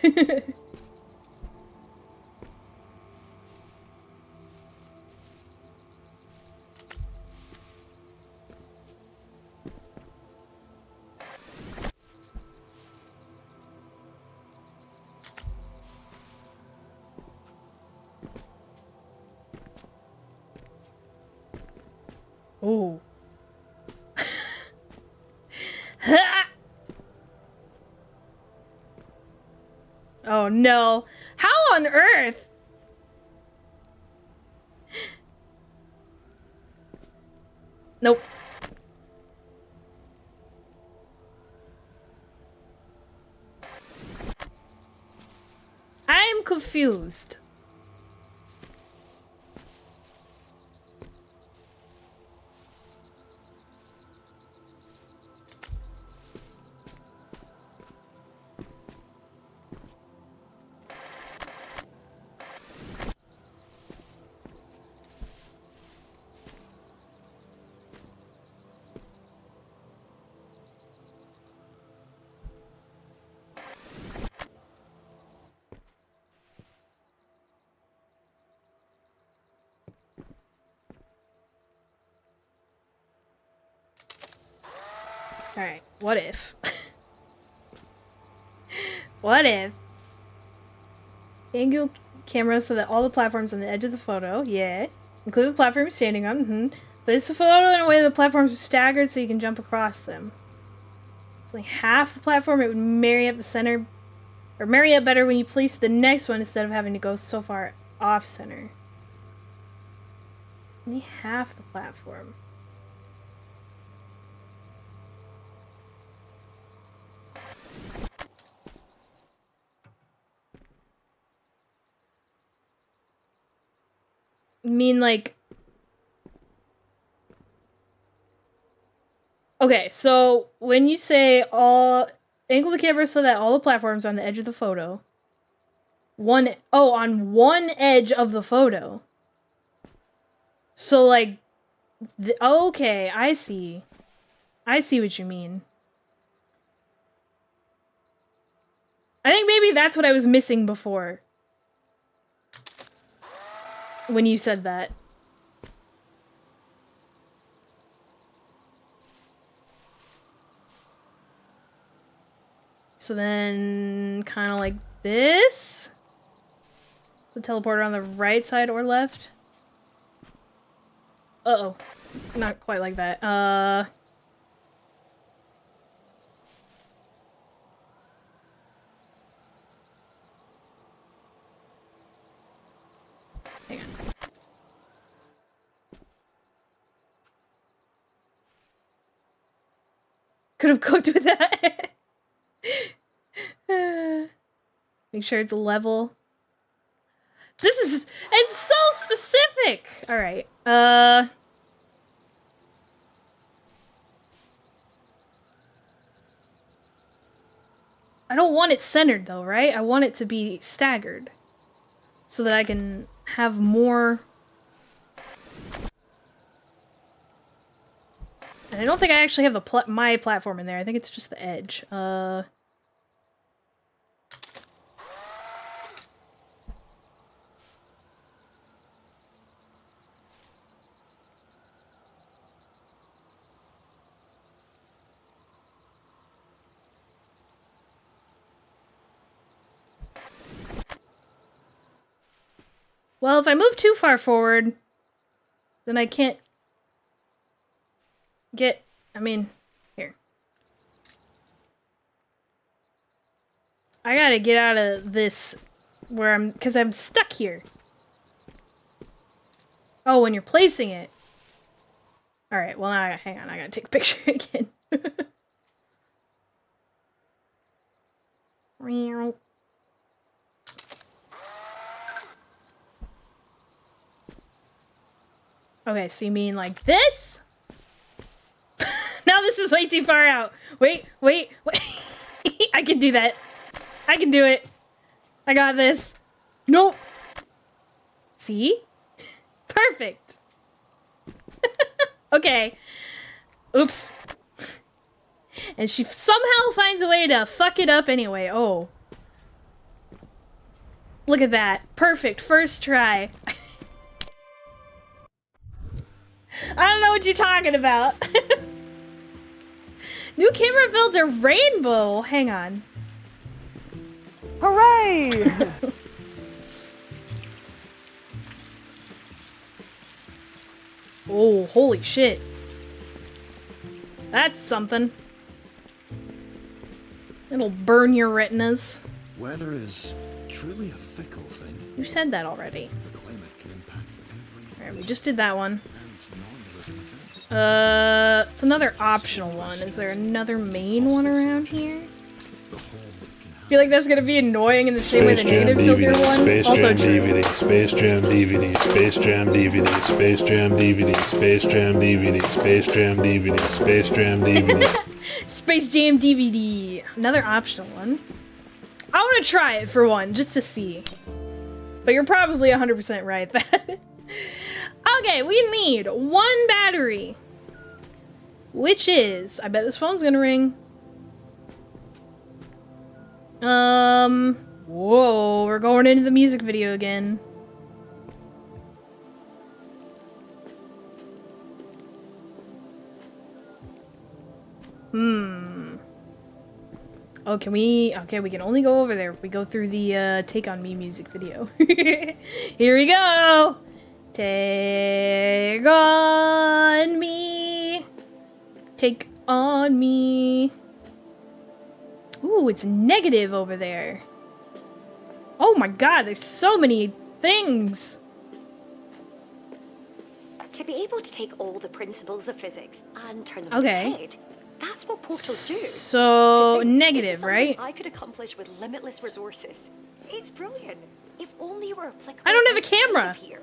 Ooh. Oh no. How on earth? Nope. I'm confused. Alright, what if? What if? Angle camera so that all the platforms on the edge of the photo, yeah. Include the platform you're standing on, Place the photo in a way that the platforms are staggered so you can jump across them. It's like half the platform, it would marry up the center, or marry up better when you place the next one instead of having to go so far off center. Only half the platform. Mean like... Okay, so when you say angle the camera so that all the platforms are on the edge of the photo. On one edge of the photo. So like, okay, I see. I see what you mean. I think maybe that's what I was missing before. When you said that. So then, kind of like this. The teleporter on the right side or left. Uh-oh. Not quite like that. Hang on. Could have cooked with that. Make sure it's level. It's so specific! Alright, I don't want it centered though, right? I want it to be staggered. So that I can have more. And I don't think I actually have the my platform in there. I think it's just the edge. Well, if I move too far forward, then I can't get, I mean, here. I gotta get out of this where because I'm stuck here. Oh, when you're placing it. Alright, well now, hang on, I gotta take a picture again. Okay, so you mean like this? Now this is way too far out. Wait. I can do that. I can do it. I got this. Nope. See? Perfect. Okay. Oops. And she somehow finds a way to fuck it up anyway. Oh. Look at that. Perfect. First try. I don't know what you're talking about. New camera filter rainbow. Hang on. Hooray! Oh, holy shit. That's something. It'll burn your retinas. Weather is truly a fickle thing. You said that already. The climate can impact every Alright, we just did that one. and non-living thing. It's another optional one. Is there another main one around here? The whole can I feel like that's gonna be annoying in the same way the negative filter one. Space Also Jam true. DVD, Space Jam DVD, Space Jam DVD, Space Jam DVD, Space Jam DVD, Space Jam DVD, Space Jam DVD. Space Jam DVD. Another optional one. I want to try it for one, just to see. But you're probably 100% right. Okay, we need one battery. Which is... I bet this phone's gonna ring. Whoa, we're going into the music video again. Oh, can we... Okay, we can only go over there if we go through the, Take On Me music video. Here we go! Take on me. Take on me. Ooh, it's negative over there. Oh my god, there's so many things. To be able to take all the principles of physics and turn them Okay. on its head, that's what portals do. So, To think, negative, this is something right? I could accomplish with limitless resources. It's brilliant. If only you were applicable. I don't have a outside camera. of here.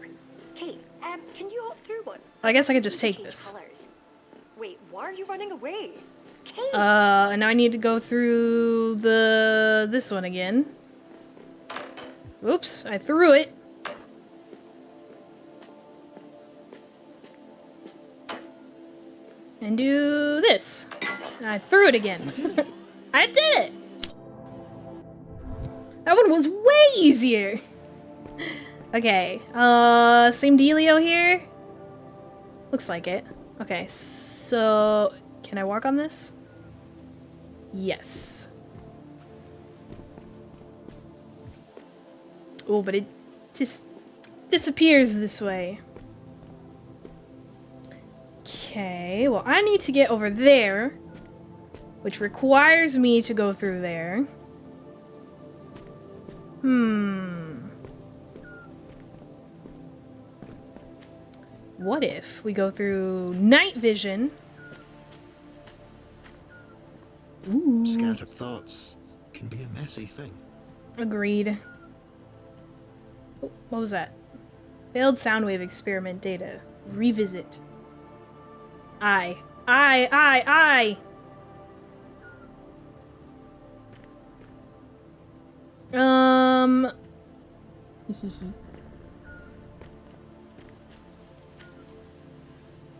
Kate, can you hop through one? I guess I could just Need take to change this. colours. Wait, why are you running away? Kate! And now I need to go through this one again. Oops, I threw it. And do this. And I threw it again. I did it! That one was way easier! Okay, same dealio here? Looks like it. Okay, so... Can I walk on this? Yes. Oh, but it just disappears this way. Okay, well, I need to get over there, which requires me to go through there. What if we go through night vision? Ooh. Scattered thoughts can be a messy thing. Agreed. Oh, what was that? Failed soundwave experiment data. Revisit. I.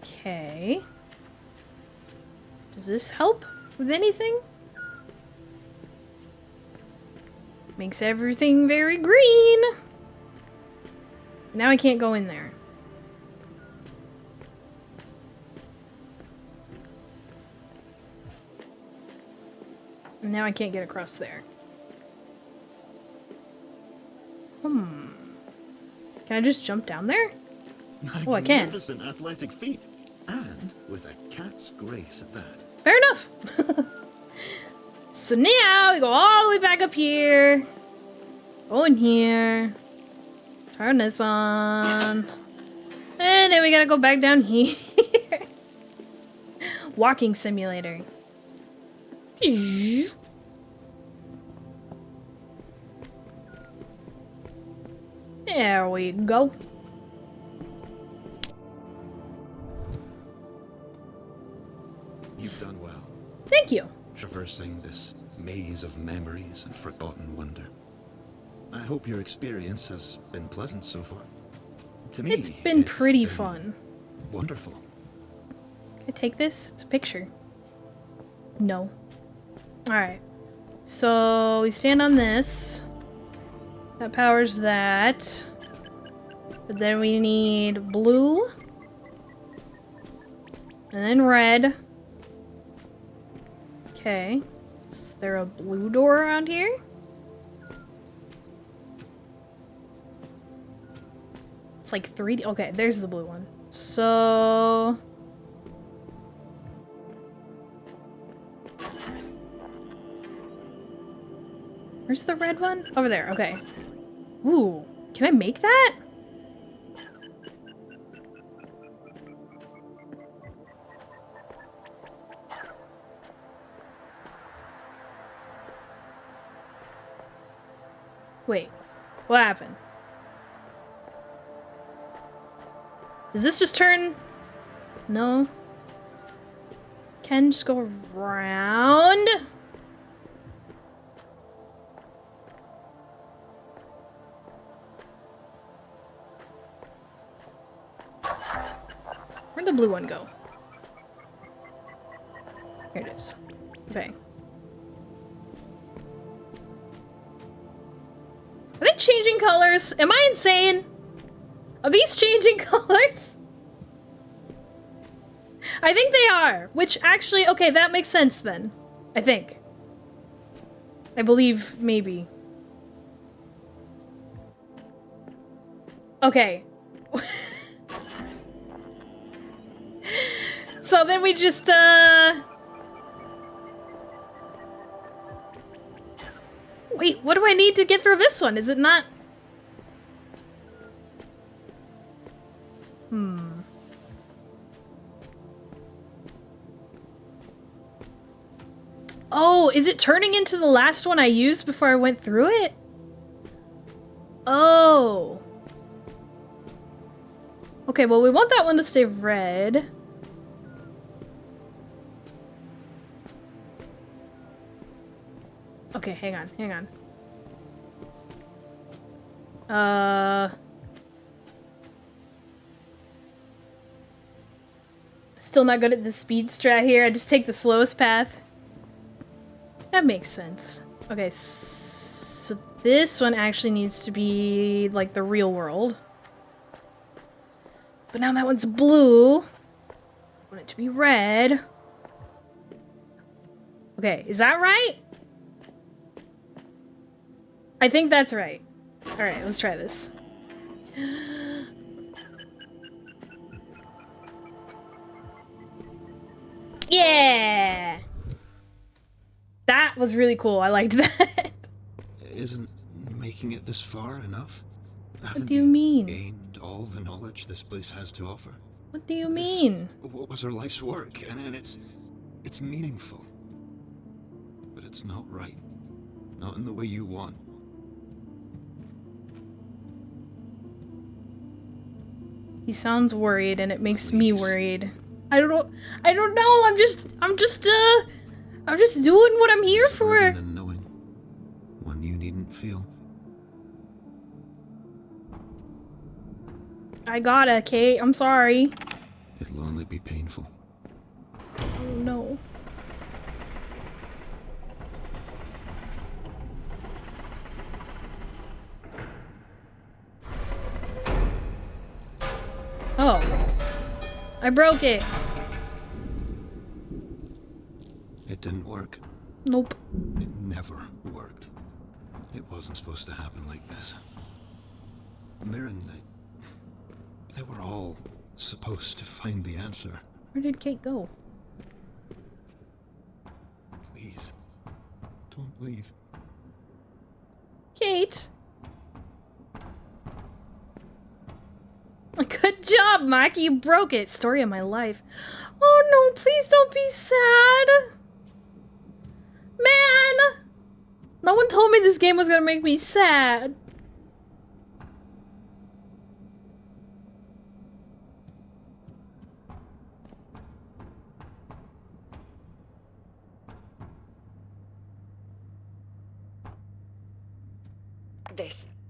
Okay. Does this help with anything? Makes everything very green. Now I can't go in there. And now I can't get across there. Can I just jump down there? Oh, I can. Magnificent athletic feat. And with a cat's grace at that. Fair enough. So now we go all the way back up here. Go in here. Turn this on. And then we gotta go back down here. Walking simulator. There we go. You've done well. Thank you. Traversing this maze of memories and forgotten wonder. I hope your experience has been pleasant so far. To me, It's been pretty fun. Wonderful. Can I take this? It's a picture. No. Alright. So we stand on this. That powers that. But then we need blue. And then red. Okay. Is there a blue door around here? It's like 3D. Okay, there's the blue one. So... where's the red one? Over there, okay. Ooh, can I make that? Wait, what happened? Does this just turn? No. Can just go around? Where'd the blue one go? Here it is. Okay. Are they changing colors? Am I insane? Are these changing colors? I think they are. Which actually, okay, that makes sense then. I think. I believe, maybe. Okay. So then we just, wait, what do I need to get through this one? Is it not? Oh, is it turning into the last one I used before I went through it? Oh. Okay, well, we want that one to stay red. Okay, hang on, hang on. Still not good at the speed strat here. I just take the slowest path. That makes sense. Okay, so this one actually needs to be like the real world. But now that one's blue. I want it to be red. Okay, is that right? I think that's right. Alright, let's try this. Yeah! That was really cool. I liked that. Isn't making it this far enough? What do you mean? Gained all the knowledge this place has to offer. What do you mean? What was her life's work, and it's meaningful. But it's not right. Not in the way you want. He sounds worried, and it makes me worried. I don't know. I'm just doing what I'm here for. Than knowing one you needn't feel. I gotta, Kate. I'm sorry. It'll only be painful. Oh no. Oh. I broke it. It didn't work. Nope. It never worked. It wasn't supposed to happen like this. Mirren, they were all supposed to find the answer. Where did Kate go? Please, don't leave. Kate? Good job, Mike. You broke it. Story of my life. Oh no, please don't be sad. Man! No one told me this game was gonna make me sad.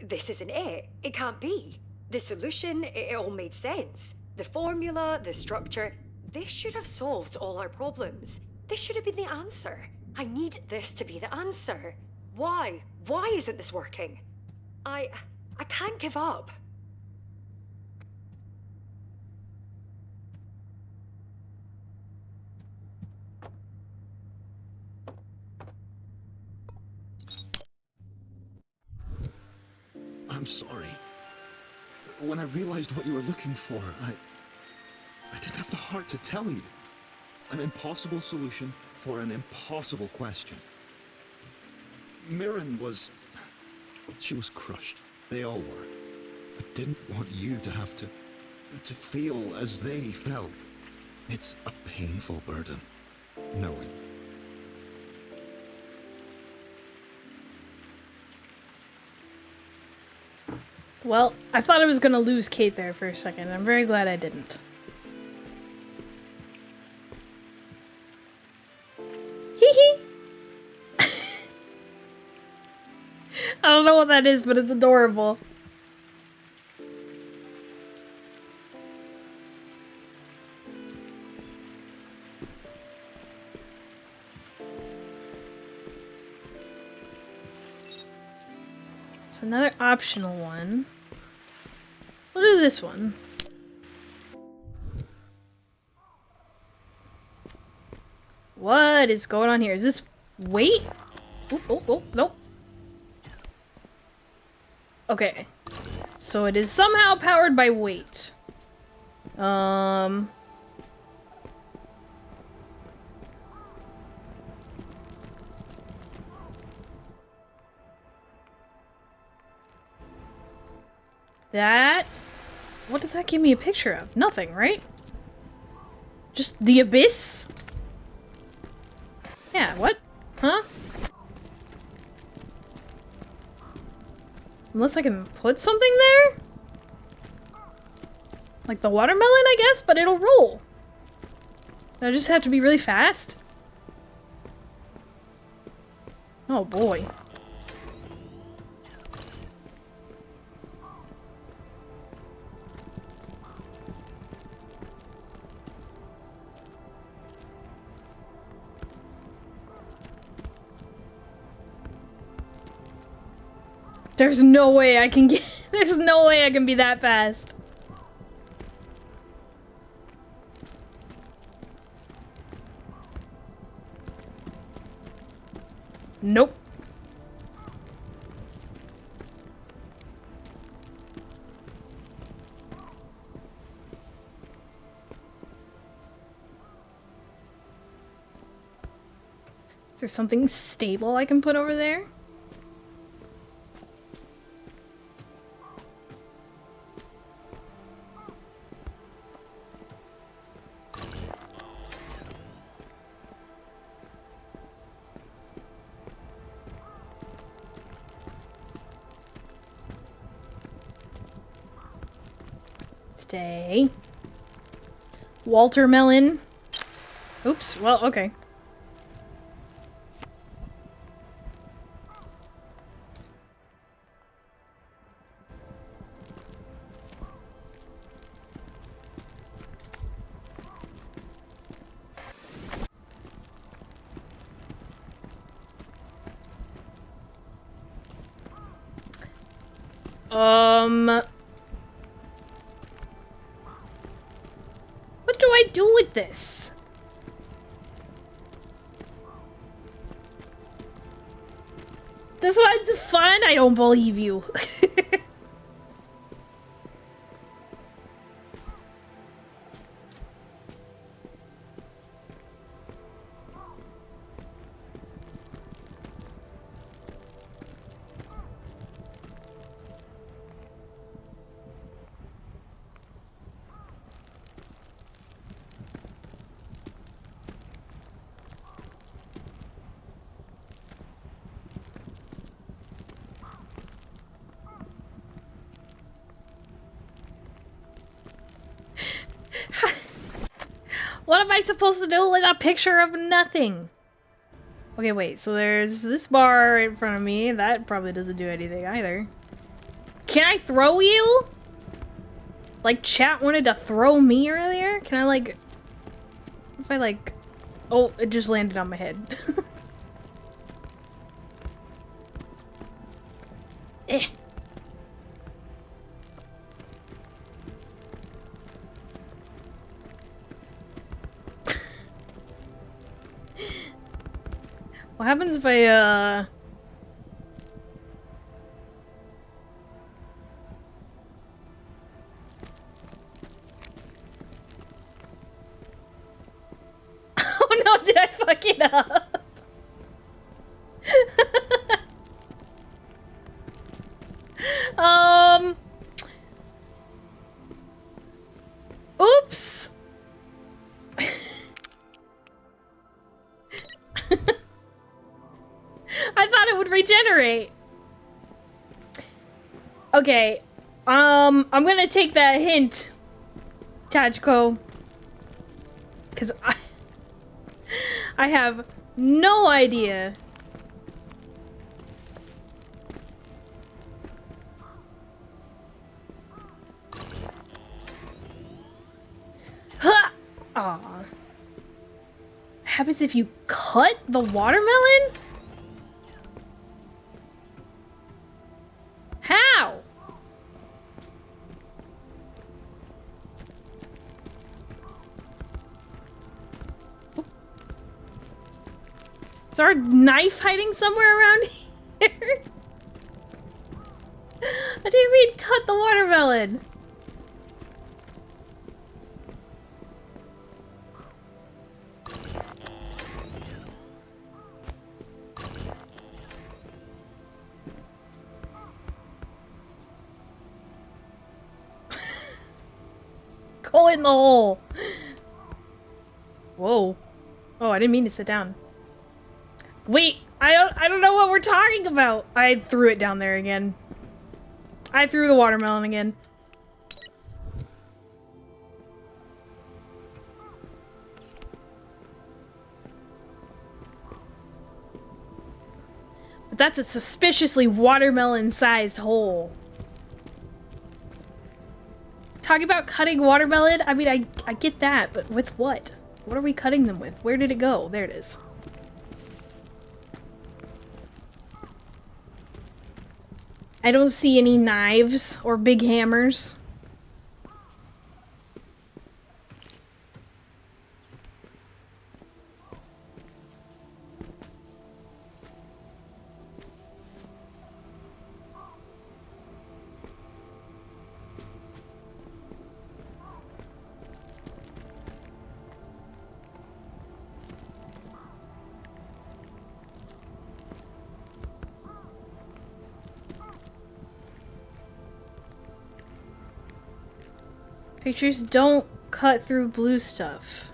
This isn't it. It can't be. The solution, it all made sense. The formula, the structure, this should have solved all our problems. This should have been the answer. I need this to be the answer. Why? Why isn't this working? I can't give up. I'm sorry. When I realized what you were looking for, I didn't have the heart to tell you. An impossible solution for an impossible question. Mirren was... she was crushed. They all were. I didn't want you to have to feel as they felt. It's a painful burden, knowing. Well, I thought I was gonna lose Kate there for a second. I'm very glad I didn't. Hee hee! I don't know what that is, but it's adorable. It's another optional one. What is this one? What is going on here? Is this weight? Oh, nope. Okay. So it is somehow powered by weight. That... What does that give me a picture of? Nothing, right? Just the abyss? Yeah, what? Huh? Unless I can put something there? Like the watermelon, I guess, but it'll roll. I just have to be really fast? Oh boy. There's no way I can get... There's no way I can be that fast. Nope. Is there something stable I can put over there? Stay. Walter Melon. Oops, well, okay. What do I do with this? This one's fun? I don't believe you. What am I supposed to do with a picture of nothing? Okay, wait, so there's this bar in front of me. That probably doesn't do anything either. Can I throw you? Like, chat wanted to throw me earlier? Can I, like... If I, like... Oh, it just landed on my head. Eh. What happens if I, Oh no, did I fuck it up? Oops! I thought it would regenerate. Okay. I'm gonna take that hint, Tachko. Cause I have no idea. Huh! Aw. What happens if you cut the watermelon? How? Is there a knife hiding somewhere around here? What do you mean cut the watermelon? Go in the hole. Whoa. Oh, I didn't mean to sit down. Wait, I don't know what we're talking about. I threw it down there again. I threw the watermelon again. But that's a suspiciously watermelon-sized hole. Talking about cutting watermelon, I mean, I get that, but with what? What are we cutting them with? Where did it go? There it is. I don't see any knives or big hammers. Pictures don't cut through blue stuff.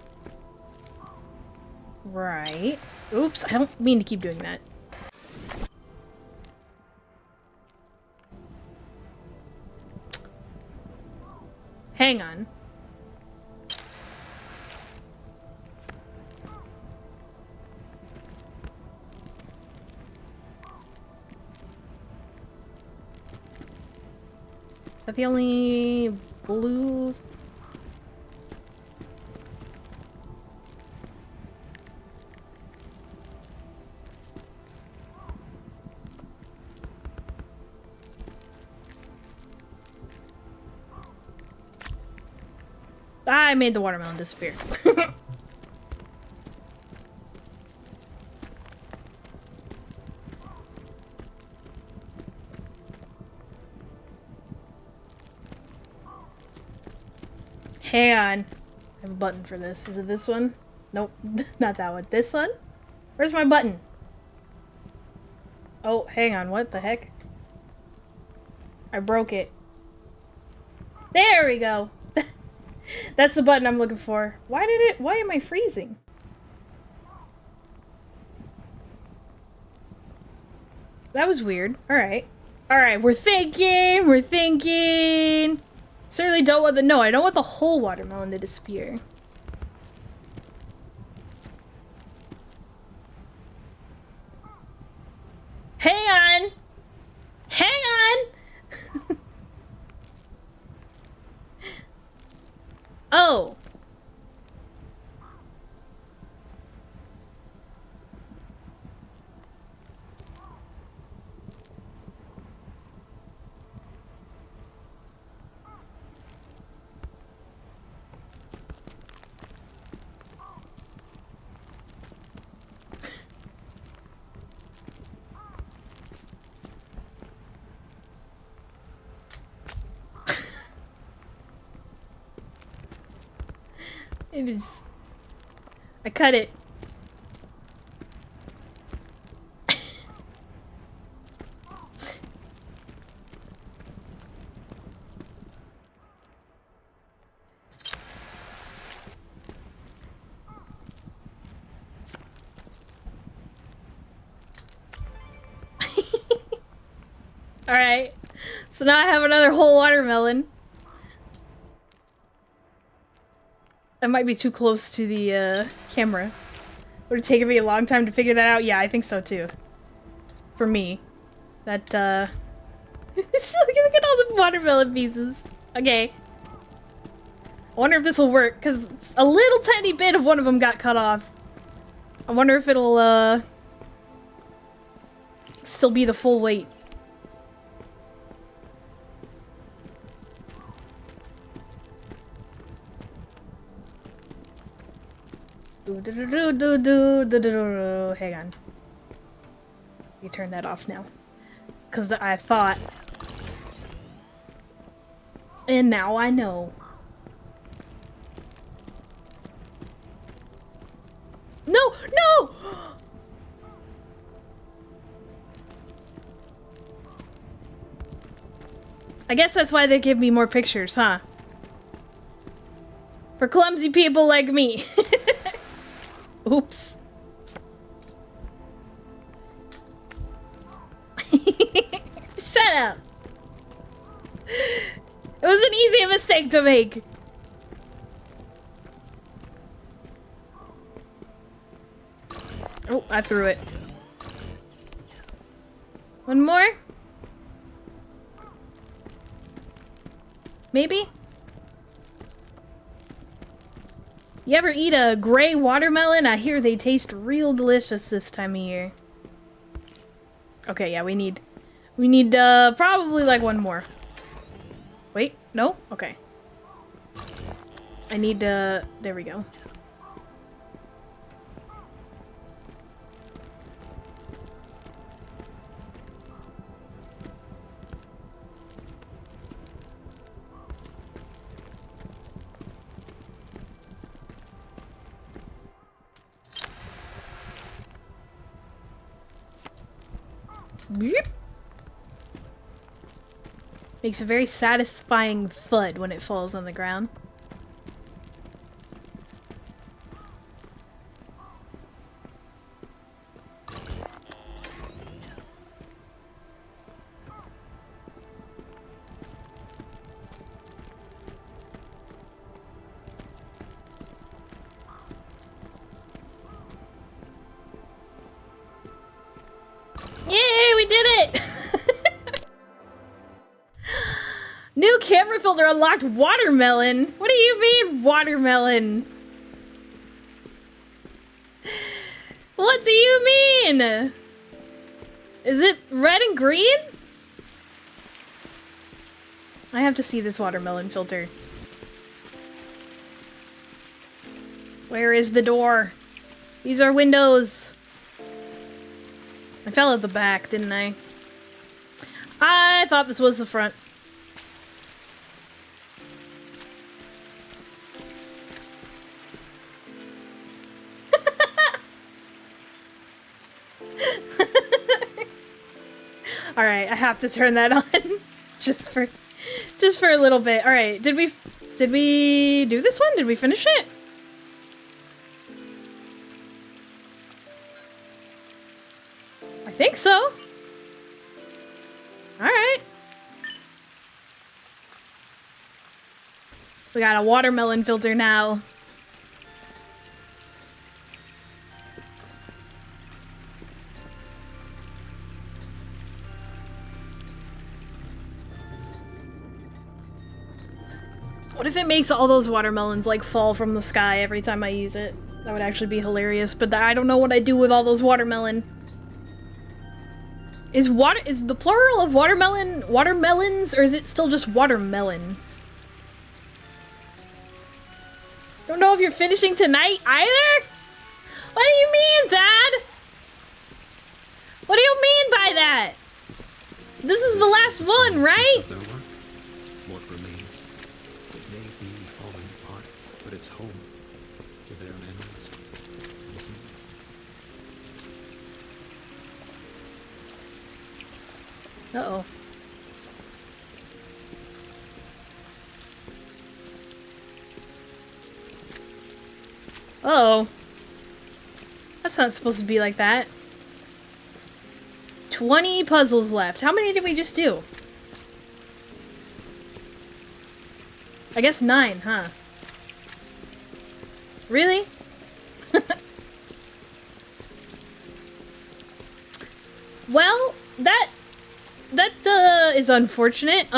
Right. Oops, I don't mean to keep doing that. Hang on. Is that the only blue? I made the watermelon disappear. Hang on. I have a button for this. Is it this one? Nope, not that one. This one? Where's my button? Oh, hang on. What the heck? I broke it. There we go. That's the button I'm looking for. Why am I freezing? That was weird. Alright. Alright, we're thinking. Certainly don't want no, I don't want the whole watermelon to disappear. Hang on! Hang on! Oh. It is. I cut it. Alright. So now I have another whole watermelon. That might be too close to the camera. Would it take me a long time to figure that out? Yeah, I think so too. For me. That, look at all the watermelon pieces. Okay. I wonder if this will work, because a little tiny bit of one of them got cut off. I wonder if it'll, still be the full weight. Hang on. You turn that off now. Because I thought. And now I know. No! No! I guess that's why they give me more pictures, huh? For clumsy people like me. Oops. Shut up. It was an easy mistake to make. Oh, I threw it. One more? Maybe? You ever eat a gray watermelon? I hear they taste real delicious this time of year. Okay, yeah, we need probably like one more. Wait, no? Okay. I need there we go. Yep. Makes a very satisfying thud when it falls on the ground. Yay, we did it! New camera filter unlocked watermelon? What do you mean, watermelon? What do you mean? Is it red and green? I have to see this watermelon filter. Where is the door? These are windows. I fell at the back, didn't I? I thought this was the front. Alright, I have to turn that on. just for a little bit. Alright, did we do this one? Did we finish it? I think so. Alright. We got a watermelon filter now. What if it makes all those watermelons like fall from the sky every time I use it? That would actually be hilarious, but I don't know what I do with all those watermelon. Is the plural of watermelon watermelons, or is it still just watermelon? Don't know if you're finishing tonight either? What do you mean, Thad? What do you mean by that? This is the last one, right? What remains? It may be falling apart, but it's home to their memories. Uh-oh. Uh-oh. That's not supposed to be like that. 20 puzzles left. How many did we just do? I guess 9, huh? Really? Well, that is unfortunate.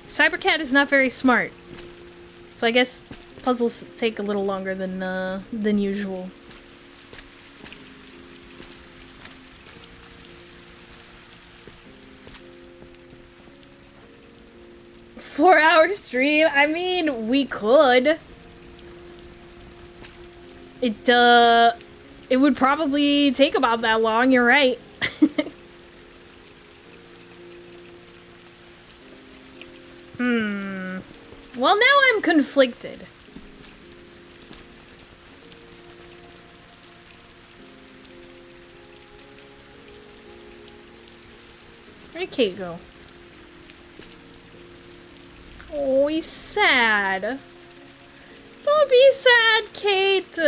Cybercat is not very smart. So I guess puzzles take a little longer than usual. Four-hour stream? I mean, we could. It would probably take about that long, you're right. Well, now I'm conflicted. Where did Kate go? Oh, he's sad. Don't be sad, Kate.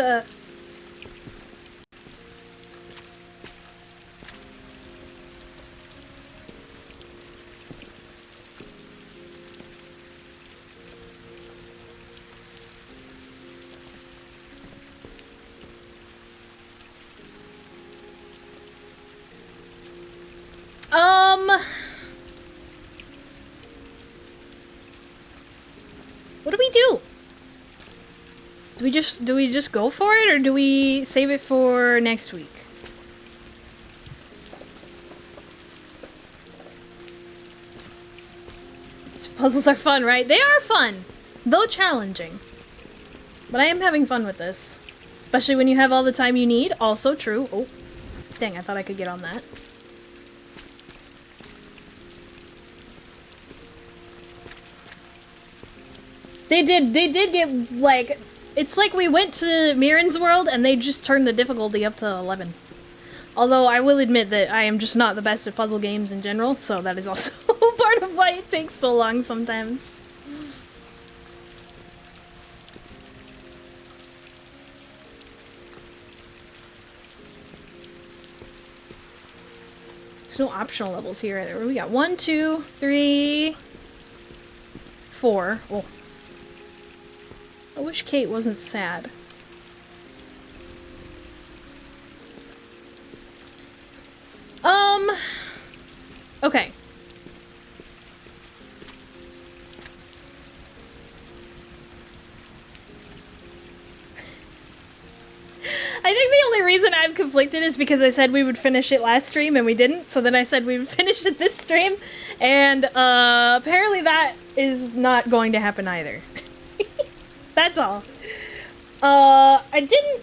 What do we do? Do we just go for it, or do we save it for next week? These puzzles are fun, right? They are fun, though challenging. But I am having fun with this. Especially when you have all the time you need. Also true. Oh, dang, I thought I could get on that. They did get, like, it's like we went to Meagon's world and they just turned the difficulty up to 11. Although I will admit that I am just not the best at puzzle games in general, so that is also part of why it takes so long sometimes. There's no optional levels here either. We got 1, 2, 3, 4. Oh. I wish Kate wasn't sad. Okay. I think the only reason I'm conflicted is because I said we would finish it last stream and we didn't, so then I said we would finish it this stream, and apparently that is not going to happen either. That's all. I didn't...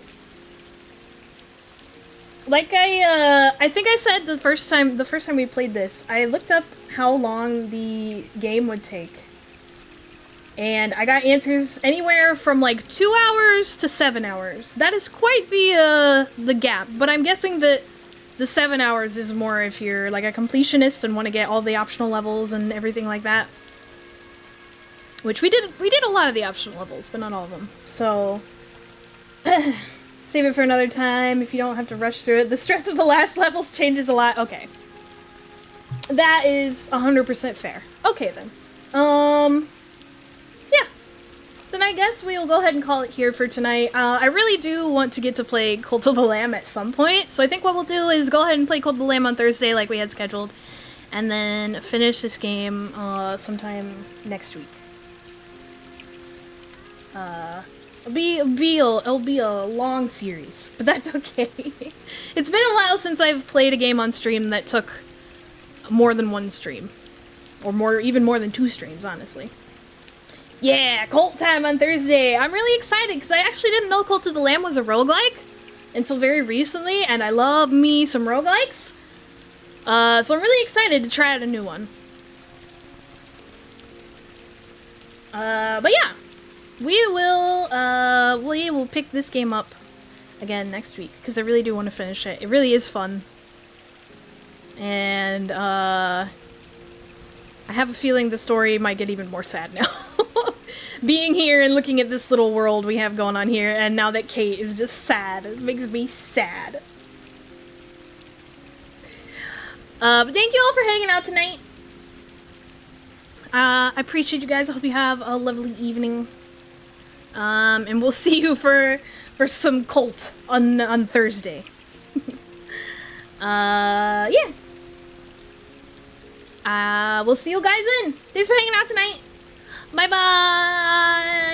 Like I think I said the first time we played this, I looked up how long the game would take. And I got answers anywhere from like 2 hours to 7 hours. That is quite the gap, but I'm guessing that the 7 hours is more if you're like a completionist and want to get all the optional levels and everything like that. Which we did a lot of the optional levels, but not all of them. So save it for another time if you don't have to rush through it. The stress of the last levels changes a lot. Okay. That is 100% fair. Okay then. Yeah. Then I guess we'll go ahead and call it here for tonight. I really do want to get to play Cult of the Lamb at some point, so I think what we'll do is go ahead and play Cult of the Lamb on Thursday like we had scheduled, and then finish this game sometime next week. It'll be a long series, but that's okay. It's been a while since I've played a game on stream that took more than one stream. Or even more than 2 streams, honestly. Yeah, Cult time on Thursday! I'm really excited, because I actually didn't know Cult of the Lamb was a roguelike until very recently, and I love me some roguelikes. So I'm really excited to try out a new one. But yeah. We will pick this game up again next week, because I really do want to finish it. It really is fun. And, I have a feeling the story might get even more sad now. Being here and looking at this little world we have going on here, and now that Kate is just sad. It makes me sad. But thank you all for hanging out tonight. I appreciate you guys. I hope you have a lovely evening. And we'll see you for some Cult on Thursday. Yeah. We'll see you guys then. Thanks for hanging out tonight. Bye-bye.